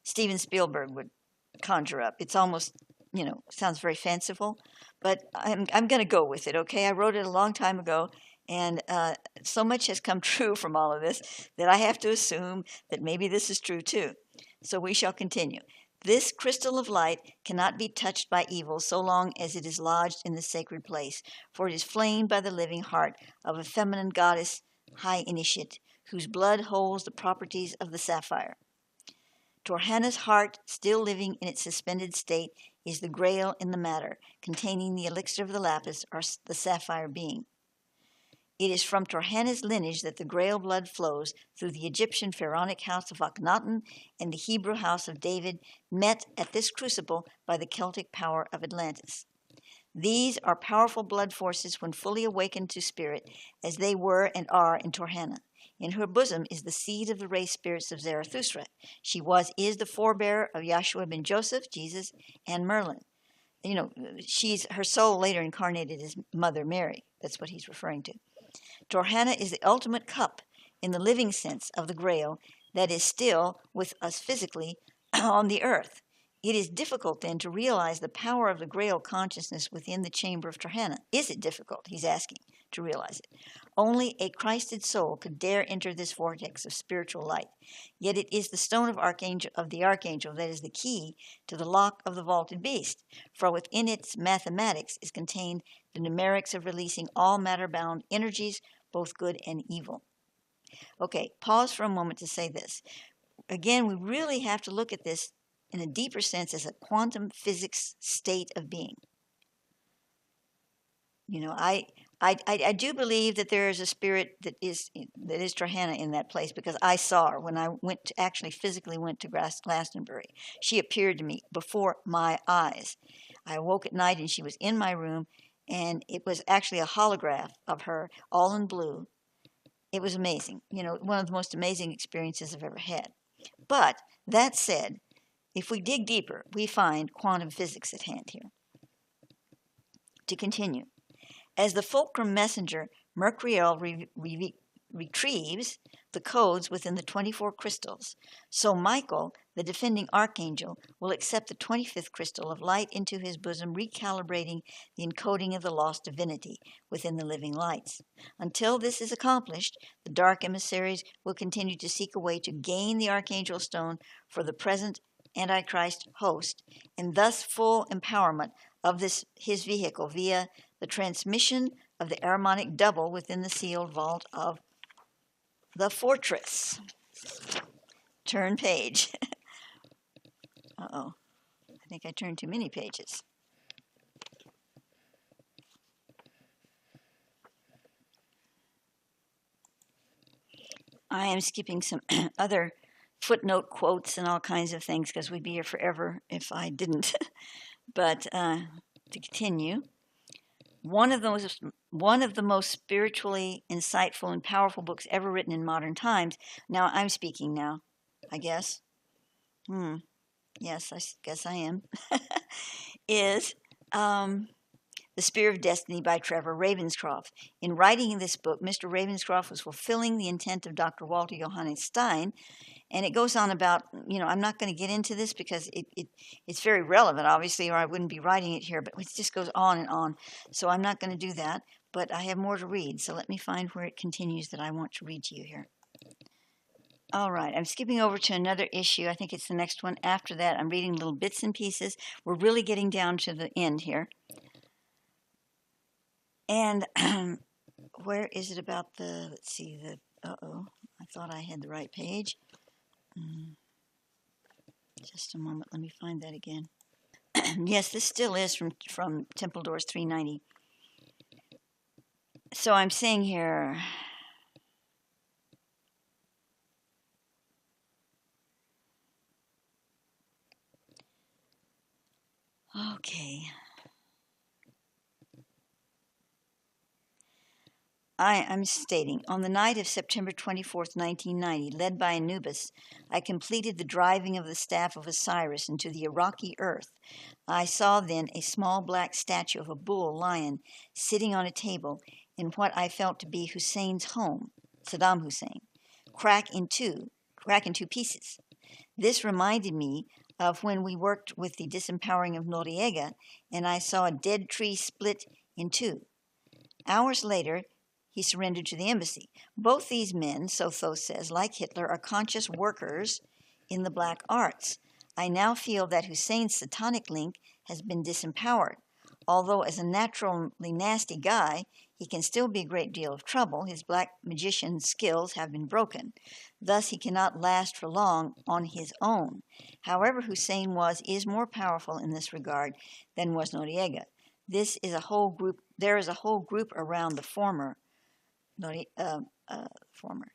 A: Steven Spielberg would conjure up. It's almost, sounds very fanciful, but I'm going to go with it, okay? I wrote it a long time ago, and so much has come true from all of this that I have to assume that maybe this is true too. So we shall continue. This crystal of light cannot be touched by evil so long as it is lodged in the sacred place, for it is flamed by the living heart of a feminine goddess, high initiate, whose blood holds the properties of the sapphire. Torhana's heart, still living in its suspended state, is the grail in the matter, containing the elixir of the lapis, or the sapphire being. It is from Torhana's lineage that the Grail blood flows through the Egyptian pharaonic house of Akhenaten and the Hebrew house of David, met at this crucible by the Celtic power of Atlantis. These are powerful blood forces when fully awakened to spirit, as they were and are in Torhana. In her bosom is the seed of the race spirits of Zarathustra. She is the forebearer of Yahshua ben Joseph, Jesus, and Merlin. Her soul later incarnated as Mother Mary. That's what he's referring to. Torhana is the ultimate cup in the living sense of the Grail that is still with us physically on the earth. It is difficult then to realize the power of the Grail consciousness within the chamber of Torhana. Is it difficult, he's asking, to realize it? Only a Christed soul could dare enter this vortex of spiritual light. Yet it is the stone of the archangel that is the key to the lock of the vaulted beast, for within its mathematics is contained the numerics of releasing all matter-bound energies, both good and evil. Okay, pause for a moment to say this. Again, we really have to look at this in a deeper sense as a quantum physics state of being. I do believe that there is a spirit that is Torhana in that place, because I saw her when I physically went to Glastonbury. She appeared to me before my eyes. I awoke at night and she was in my room, and it was actually a holograph of her, all in blue. It was amazing. One of the most amazing experiences I've ever had. But that said, if we dig deeper, we find quantum physics at hand here. To continue. As the fulcrum messenger, Mercurial retrieves the codes within the 24 crystals, so Michael, the defending archangel, will accept the 25th crystal of light into his bosom, recalibrating the encoding of the lost divinity within the living lights. Until this is accomplished, the dark emissaries will continue to seek a way to gain the archangel stone for the present Antichrist host, and thus full empowerment of his vehicle via the transmission of the Ahrimanic double within the sealed vault of the fortress. Turn page. Uh-oh. I think I turned too many pages. I am skipping some other footnote quotes and all kinds of things because we'd be here forever if I didn't. But to continue, one of the most spiritually insightful and powerful books ever written in modern times. Now I'm speaking now, I guess. Yes, I guess I am. Is The Spear of Destiny by Trevor Ravenscroft. In writing this book, Mr. Ravenscroft was fulfilling the intent of Dr. Walter Johannes Stein, and it goes on about, I'm not going to get into this because it's very relevant, obviously, or I wouldn't be writing it here, but it just goes on and on. So I'm not going to do that, but I have more to read. So let me find where it continues that I want to read to you here. All right, I'm skipping over to another issue. I think it's the next one. After that, I'm reading little bits and pieces. We're really getting down to the end here. And where is it about the, let's see, I thought I had the right page. Just a moment, let me find that again. Yes, this still is from Temple Doors 390. So I'm saying here, okay. I'm stating, on the night of September 24th, 1990, led by Anubis, I completed the driving of the staff of Osiris into the Iraqi earth. I saw then a small black statue of a bull lion sitting on a table in what I felt to be Hussein's home, Saddam Hussein, crack in two pieces. This reminded me of when we worked with the disempowering of Noriega, and I saw a dead tree split in two. Hours later, he surrendered to the embassy. Both these men, so Thoth says, like Hitler, are conscious workers in the black arts. I now feel that Hussein's satanic link has been disempowered. Although as a naturally nasty guy, he can still be a great deal of trouble, his black magician skills have been broken. Thus he cannot last for long on his own. However, Hussein is more powerful in this regard than was Noriega. There is a whole group around the former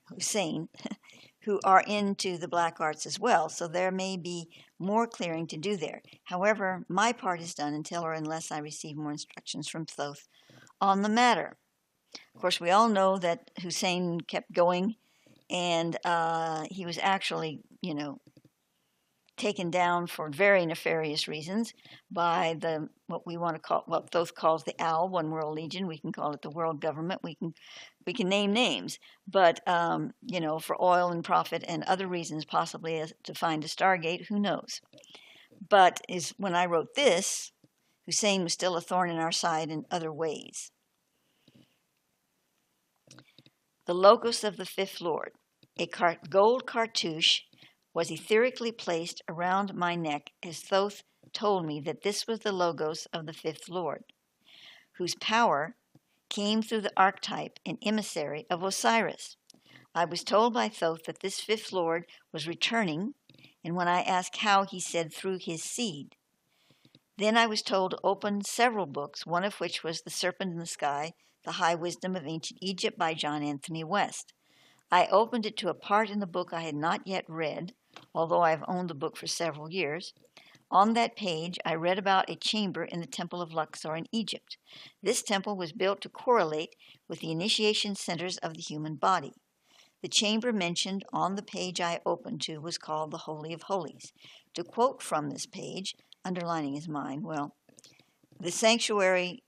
A: Hussein who are into the black arts as well, so there may be more clearing to do there. However, my part is done until or unless I receive more instructions from Thoth on the matter. Of course, we all know that Hussein kept going, and he was actually, taken down for very nefarious reasons by what Thoth calls the OWL, One World Legion. We can call it the World Government. We can name names, but for oil and profit and other reasons, possibly to find a Stargate, who knows? But when I wrote this, Hussein was still a thorn in our side in other ways. The logos of the Fifth Lord, a gold cartouche, was etherically placed around my neck as Thoth told me that this was the logos of the Fifth Lord, whose power came through the archetype and emissary of Osiris. I was told by Thoth that this Fifth Lord was returning, and when I asked how, he said through his seed. Then I was told to open several books, one of which was The Serpent in the Sky, The High Wisdom of Ancient Egypt by John Anthony West. I opened it to a part in the book I had not yet read, although I have owned the book for several years. On that page, I read about a chamber in the Temple of Luxor in Egypt. This temple was built to correlate with the initiation centers of the human body. The chamber mentioned on the page I opened to was called the Holy of Holies. To quote from this page, underlining is mine, the sanctuary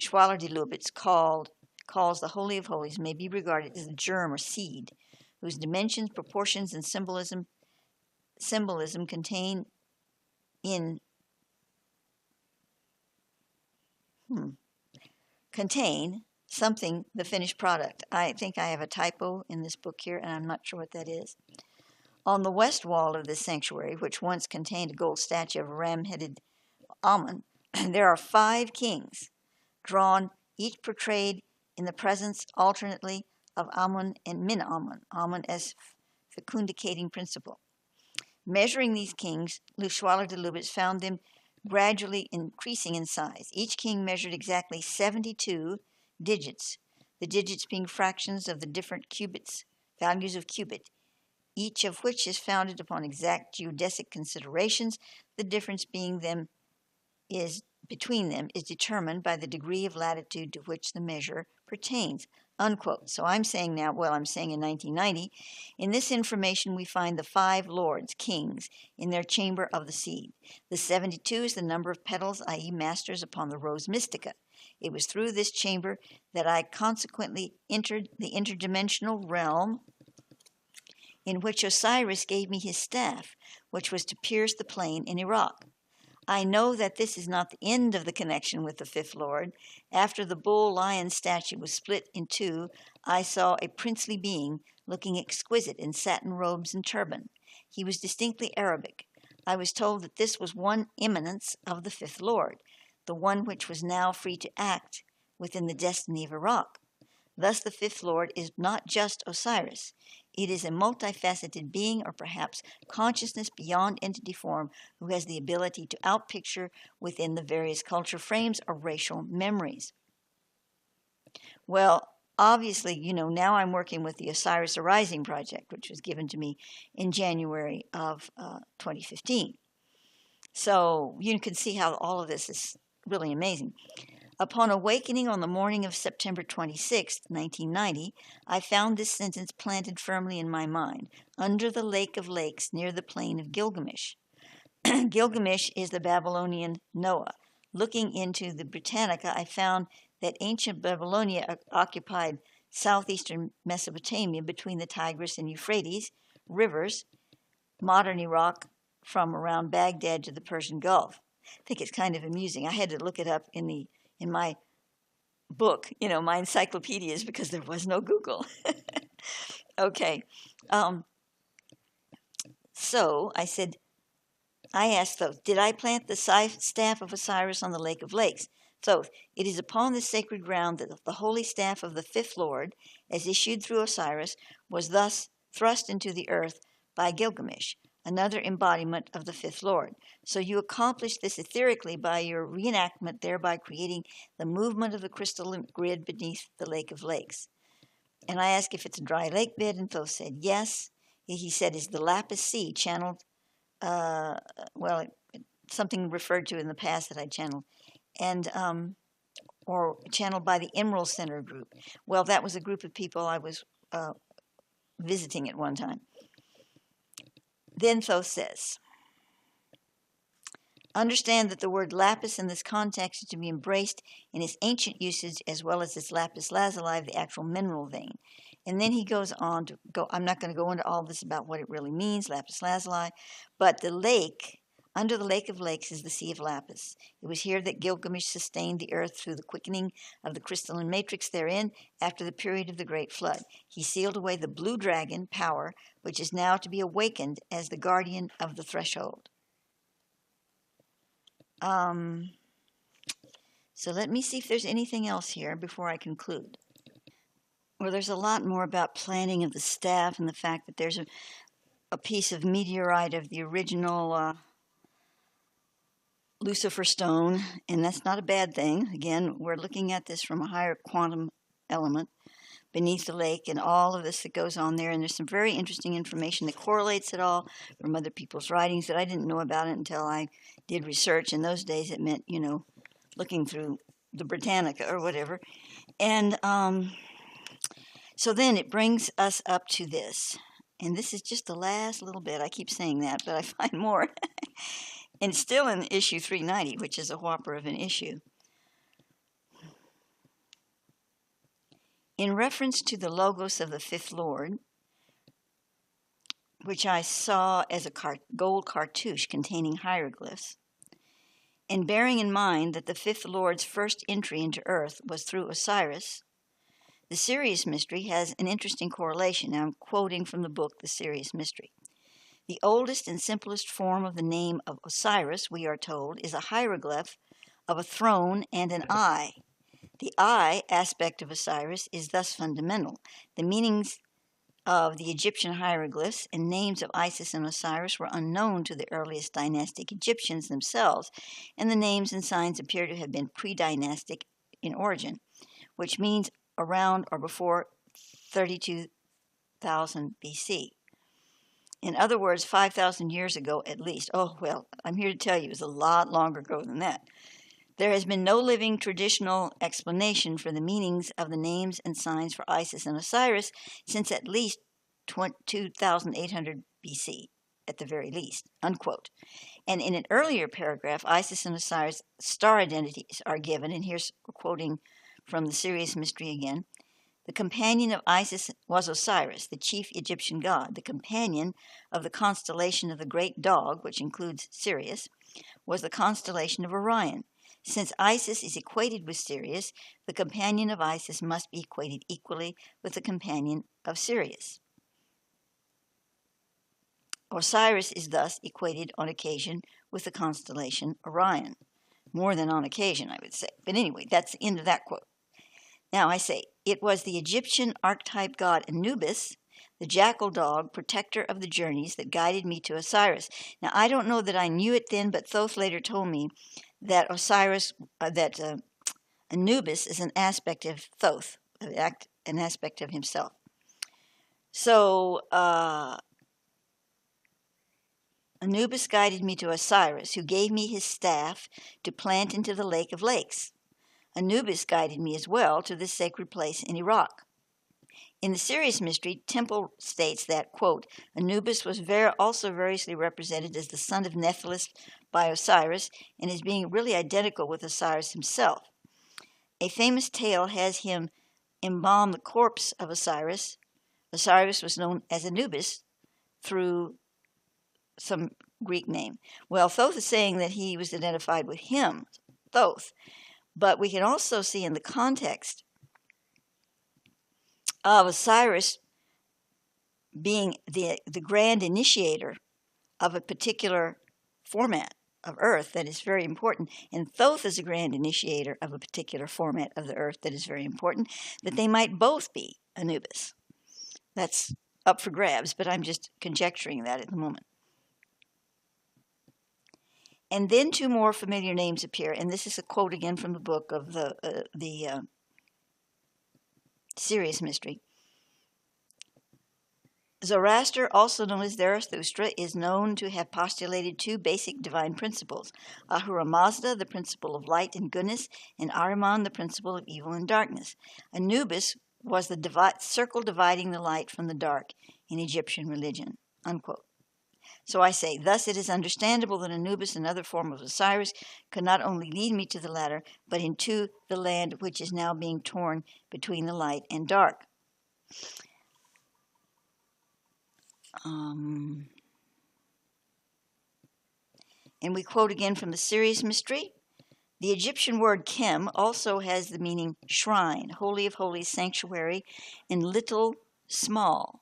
A: Schwaller de Lubitz calls the Holy of Holies may be regarded as a germ or seed, whose dimensions, proportions, and symbolism contain something, the finished product. I think I have a typo in this book here, and I'm not sure what that is. On the west wall of this sanctuary, which once contained a gold statue of a ram-headed Amun, there are 5 kings, drawn, each portrayed in the presence alternately of Amun and Min-Amun, Amun as fecundicating principle. Measuring these kings, Schwaller de Lubitz found them gradually increasing in size. Each king measured exactly 72 digits, the digits being fractions of the different values of cubit, each of which is founded upon exact geodesic considerations. The difference between them is determined by the degree of latitude to which the measure pertains, unquote. So I'm saying now, I'm saying in 1990, in this information we find the 5 lords, kings, in their chamber of the seed. The 72 is the number of petals, i.e. masters upon the rose mystica. It was through this chamber that I consequently entered the interdimensional realm in which Osiris gave me his staff, which was to pierce the plane in Iraq. I know that this is not the end of the connection with the Fifth Lord. After the bull-lion statue was split in two, I saw a princely being looking exquisite in satin robes and turban. He was distinctly Arabic. I was told that this was one eminence of the Fifth Lord, the one which was now free to act within the destiny of Iraq. Thus, the fifth Lord is not just Osiris. It is a multifaceted being, or perhaps consciousness beyond entity form, who has the ability to outpicture within the various culture frames or racial memories. Well, obviously, now I'm working with the Osiris Arising Project, which was given to me in January of 2015. So you can see how all of this is really amazing. Upon awakening on the morning of September 26, 1990, I found this sentence planted firmly in my mind: under the lake of lakes near the plain of Gilgamesh. Gilgamesh is the Babylonian Noah. Looking into the Britannica, I found that ancient Babylonia occupied southeastern Mesopotamia between the Tigris and Euphrates rivers, modern Iraq from around Baghdad to the Persian Gulf. I think it's kind of amusing. I had to look it up in my book, my encyclopedias, because there was no Google. Okay. So I asked Thoth, did I plant the staff of Osiris on the Lake of Lakes? Thoth, it is upon this sacred ground that the holy staff of the fifth Lord, as issued through Osiris, was thus thrust into the earth by Gilgamesh, another embodiment of the fifth Lord. So you accomplish this etherically by your reenactment, thereby creating the movement of the crystalline grid beneath the Lake of Lakes. And I asked if it's a dry lake bed, and Thoth said yes. He said, is the lapis sea channeled, something referred to in the past that I channeled, and or channeled by the Emerald Center group. Well, that was a group of people I was visiting at one time. Then Thoth says, understand that the word lapis in this context is to be embraced in its ancient usage as well as its lapis lazuli, the actual mineral vein. And then he goes on to go, I'm not going to go into all this about what it really means, lapis lazuli, but the lake, under the Lake of Lakes, is the Sea of Lapis. It was here that Gilgamesh sustained the earth through the quickening of the crystalline matrix therein after the period of the Great Flood. He sealed away the blue dragon power, which is now to be awakened as the guardian of the threshold. So let me see if there's anything else here before I conclude. Well, there's a lot more about planning of the staff and the fact that there's a piece of meteorite of the original Lucifer stone, and that's not a bad thing. Again, we're looking at this from a higher quantum element beneath the lake and all of this that goes on there. And there's some very interesting information that correlates it all from other people's writings that I didn't know about it until I did research. In those days, it meant, looking through the Britannica or whatever. And so then it brings us up to this. And this is just the last little bit. I keep saying that, but I find more. And still in issue 390, which is a whopper of an issue. In reference to the logos of the fifth Lord, which I saw as a gold cartouche containing hieroglyphs, and bearing in mind that the fifth Lord's first entry into Earth was through Osiris, the Sirius Mystery has an interesting correlation. Now I'm quoting from the book, The Sirius Mystery. The oldest and simplest form of the name of Osiris, we are told, is a hieroglyph of a throne and an eye. The eye aspect of Osiris is thus fundamental. The meanings of the Egyptian hieroglyphs and names of Isis and Osiris were unknown to the earliest dynastic Egyptians themselves, and the names and signs appear to have been pre-dynastic in origin, which means around or before 32,000 BC. In other words, 5,000 years ago at least. Oh, well, I'm here to tell you it was a lot longer ago than that. There has been no living traditional explanation for the meanings of the names and signs for Isis and Osiris since at least 2,800 BC, at the very least, unquote. And in an earlier paragraph, Isis and Osiris star identities are given, and here's quoting from the Sirius Mystery again. The companion of Isis was Osiris, the chief Egyptian god. The companion of the constellation of the Great Dog, which includes Sirius, was the constellation of Orion. Since Isis is equated with Sirius, the companion of Isis must be equated equally with the companion of Sirius. Osiris is thus equated on occasion with the constellation Orion. More than on occasion, I would say. But anyway, that's the end of that quote. Now I say, it was the Egyptian archetype god Anubis, the jackal dog, protector of the journeys, that guided me to Osiris. Now I don't know that I knew it then, but Thoth later told me that Anubis is an aspect of Thoth, an aspect of himself. So Anubis guided me to Osiris, who gave me his staff to plant into the Lake of Lakes. Anubis guided me as well to this sacred place in Iraq. In the Sirius mystery, Temple states that, quote, Anubis was also variously represented as the son of Nephilus by Osiris and as being really identical with Osiris himself. A famous tale has him embalm the corpse of Osiris. Osiris was known as Anubis through some Greek name. Well, Thoth is saying that he was identified with him, Thoth. But we can also see in the context of Osiris being the grand initiator of a particular format of Earth that is very important, and Thoth is a grand initiator of a particular format of the Earth that is very important, that they might both be Anubis. That's up for grabs, but I'm just conjecturing that at the moment. And then two more familiar names appear, and this is a quote again from the book of the Sirius mystery. Zoroaster, also known as Zarathustra, is known to have postulated two basic divine principles: Ahura Mazda, the principle of light and goodness, and Ahriman, the principle of evil and darkness. Anubis was the circle dividing the light from the dark in Egyptian religion, unquote. So I say, thus it is understandable that Anubis, another form of Osiris, could not only lead me to the latter, but into the land which is now being torn between the light and dark. And we quote again from the Sirius mystery. The Egyptian word Kem also has the meaning shrine, holy of holies, sanctuary, and little, small.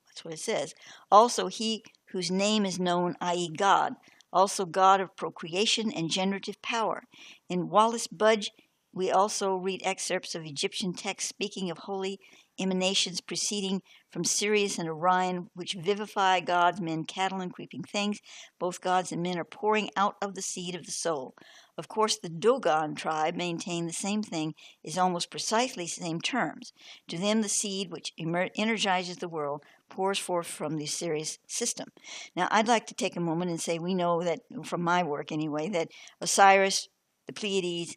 A: That's what it says. Also, he whose name is known, i.e. God, also God of procreation and generative power. In Wallace Budge, we also read excerpts of Egyptian texts speaking of holy emanations proceeding from Sirius and Orion, which vivify gods, men, cattle, and creeping things. Both gods and men are pouring out of the seed of the soul. Of course, the Dogon tribe maintain the same thing is almost precisely the same terms. To them, the seed which energizes the world pours forth from the Sirius system. Now, I'd like to take a moment and say we know that, from my work anyway, that Osiris, the Pleiades,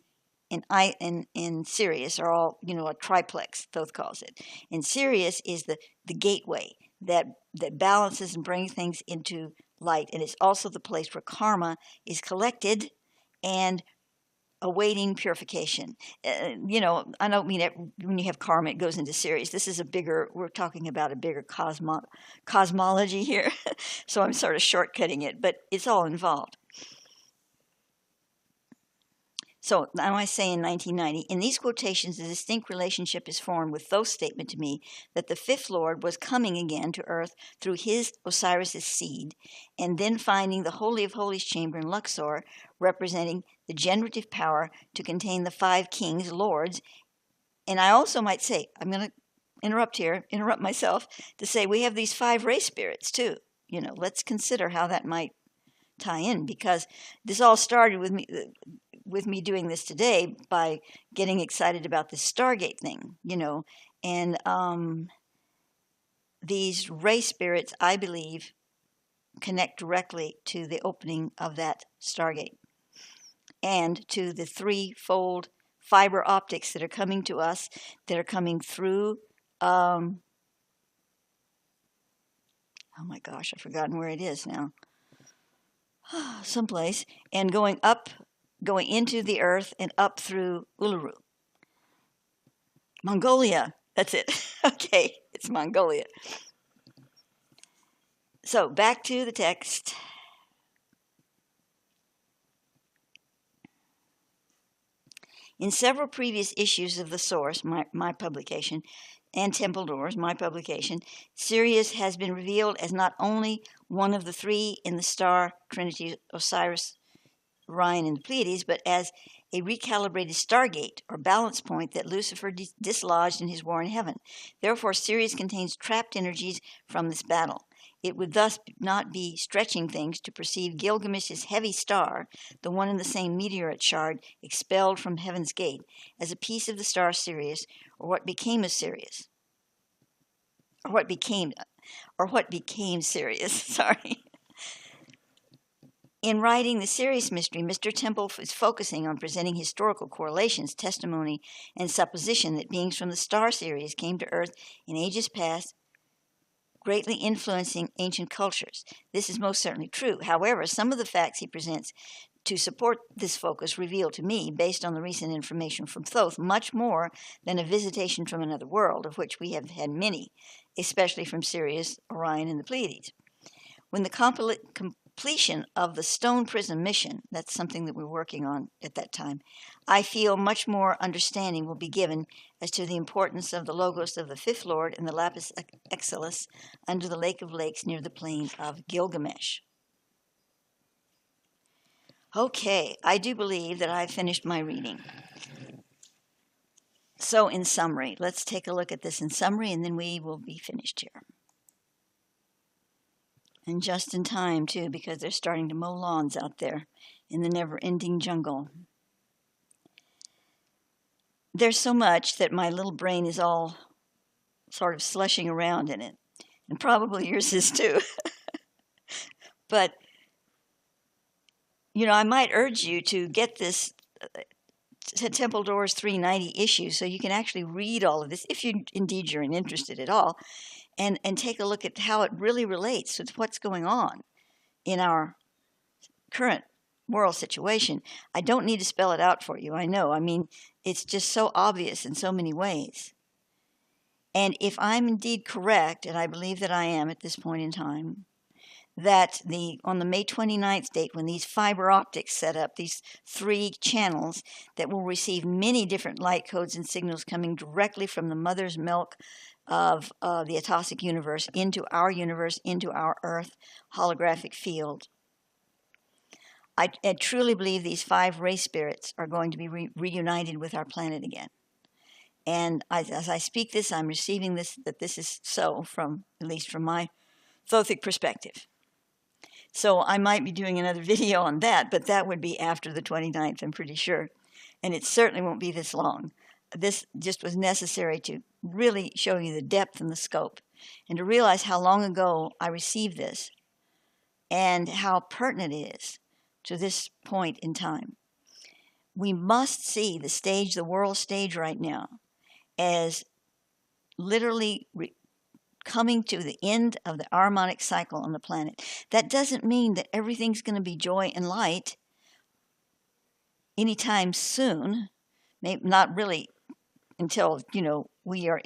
A: and Sirius are all, a triplex, Thoth calls it. And Sirius is the gateway that balances and brings things into light. And it's also the place where karma is collected and awaiting purification. I don't mean it, when you have karma, it goes into Sirius. This is we're talking about a bigger cosmology here. So I'm sort of shortcutting it, but it's all involved. So now I say in 1990, in these quotations, a distinct relationship is formed with Thoth's statement to me that the fifth Lord was coming again to earth through his Osiris's seed, and then finding the Holy of Holies chamber in Luxor, representing the generative power to contain the five kings, lords. And I also might say, I'm going to interrupt myself to say we have these five race spirits too. Let's consider how that might tie in, because this all started with me doing this today by getting excited about this Stargate thing, and these race spirits, I believe, connect directly to the opening of that Stargate and to the threefold fiber optics that are coming to us, that are coming through, oh my gosh, I've forgotten where it is now, someplace, and going into the earth and up through Uluru. Mongolia, that's it. Okay, it's Mongolia. So back to the text. In several previous issues of The Source, my publication, and Temple Doors, my publication, Sirius has been revealed as not only one of the three in the star trinity Osiris, Orion, and the Pleiades, but as a recalibrated stargate or balance point that Lucifer dislodged in his war in heaven. Therefore, Sirius contains trapped energies from this battle. It would thus not be stretching things to perceive Gilgamesh's heavy star, the one and the same meteorite shard expelled from Heaven's Gate, as a piece of the star Sirius, or what became of Sirius. Or what became Sirius, sorry. In writing The Sirius Mystery, Mr. Temple is focusing on presenting historical correlations, testimony, and supposition that beings from the star Sirius came to Earth in ages past, greatly influencing ancient cultures. This is most certainly true. However, some of the facts he presents to support this focus reveal to me, based on the recent information from Thoth, much more than a visitation from another world, of which we have had many, especially from Sirius, Orion, and the Pleiades. When the completion of the Stone Prism mission, that's something that we're working on at that time, I feel much more understanding will be given as to the importance of the logos of the Fifth Lord and the Lapis Exilis under the Lake of Lakes near the plain of Gilgamesh. Okay, I do believe that I've finished my reading. So in summary, let's take a look at this in summary, and then we will be finished here. And just in time, too, because they're starting to mow lawns out there in the never-ending jungle. There's so much that my little brain is all sort of slushing around in it, and probably yours is too. But, you know, I might urge you to get this Temple Doors 390 issue so you can actually read all of this, if you indeed you're interested at all, and take a look at how it really relates with what's going on in our current world situation. I don't need to spell it out for you, I know. I mean, it's just so obvious in so many ways. And if I'm indeed correct, and I believe that I am at this point in time, that on the May 29th date, when these fiber optics set up, these 3 channels that will receive many different light codes and signals coming directly from the mother's milk of the Atosic universe, into our Earth holographic field. I truly believe these 5 ray spirits are going to be reunited with our planet again. And as I speak this, I'm receiving this, that this is so, at least from my Thothic perspective. So I might be doing another video on that, but that would be after the 29th, I'm pretty sure. And it certainly won't be this long. This just was necessary to really show you the depth and the scope, and to realize how long ago I received this, and how pertinent it is to this point in time. We must see the world stage right now, as literally coming to the end of the harmonic cycle on the planet. That doesn't mean that everything's going to be joy and light anytime soon. Maybe not really until, we are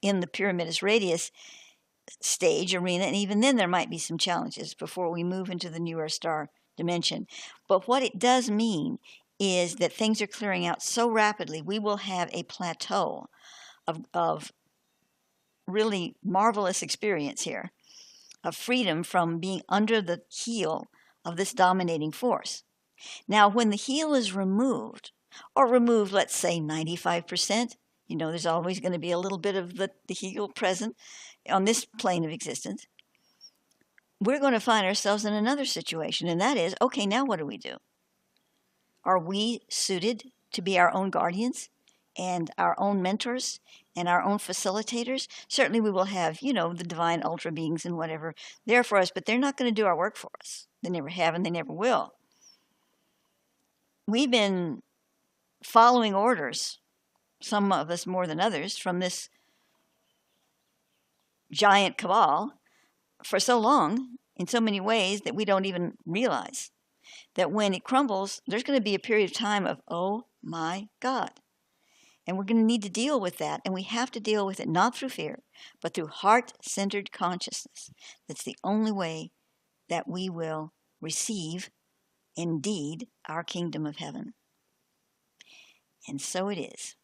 A: in the Pyramidus Radius stage arena, and even then there might be some challenges before we move into the newer star dimension. But what it does mean is that things are clearing out so rapidly, we will have a plateau of really marvelous experience here, of freedom from being under the heel of this dominating force. Now, when the heel is removed, let's say 95%, there's always going to be a little bit of the heel present on this plane of existence, we're going to find ourselves in another situation, and that is, okay, now what do we do? Are we suited to be our own guardians and our own mentors and our own facilitators? Certainly we will have, the divine ultra beings and whatever there for us, but they're not going to do our work for us. They never have, and they never will. We've been following orders, some of us more than others, from this giant cabal for so long, in so many ways, that we don't even realize that when it crumbles, there's going to be a period of time of, oh my God. And we're going to need to deal with that, and we have to deal with it not through fear, but through heart-centered consciousness. That's the only way that we will receive, indeed, our kingdom of heaven. And so it is.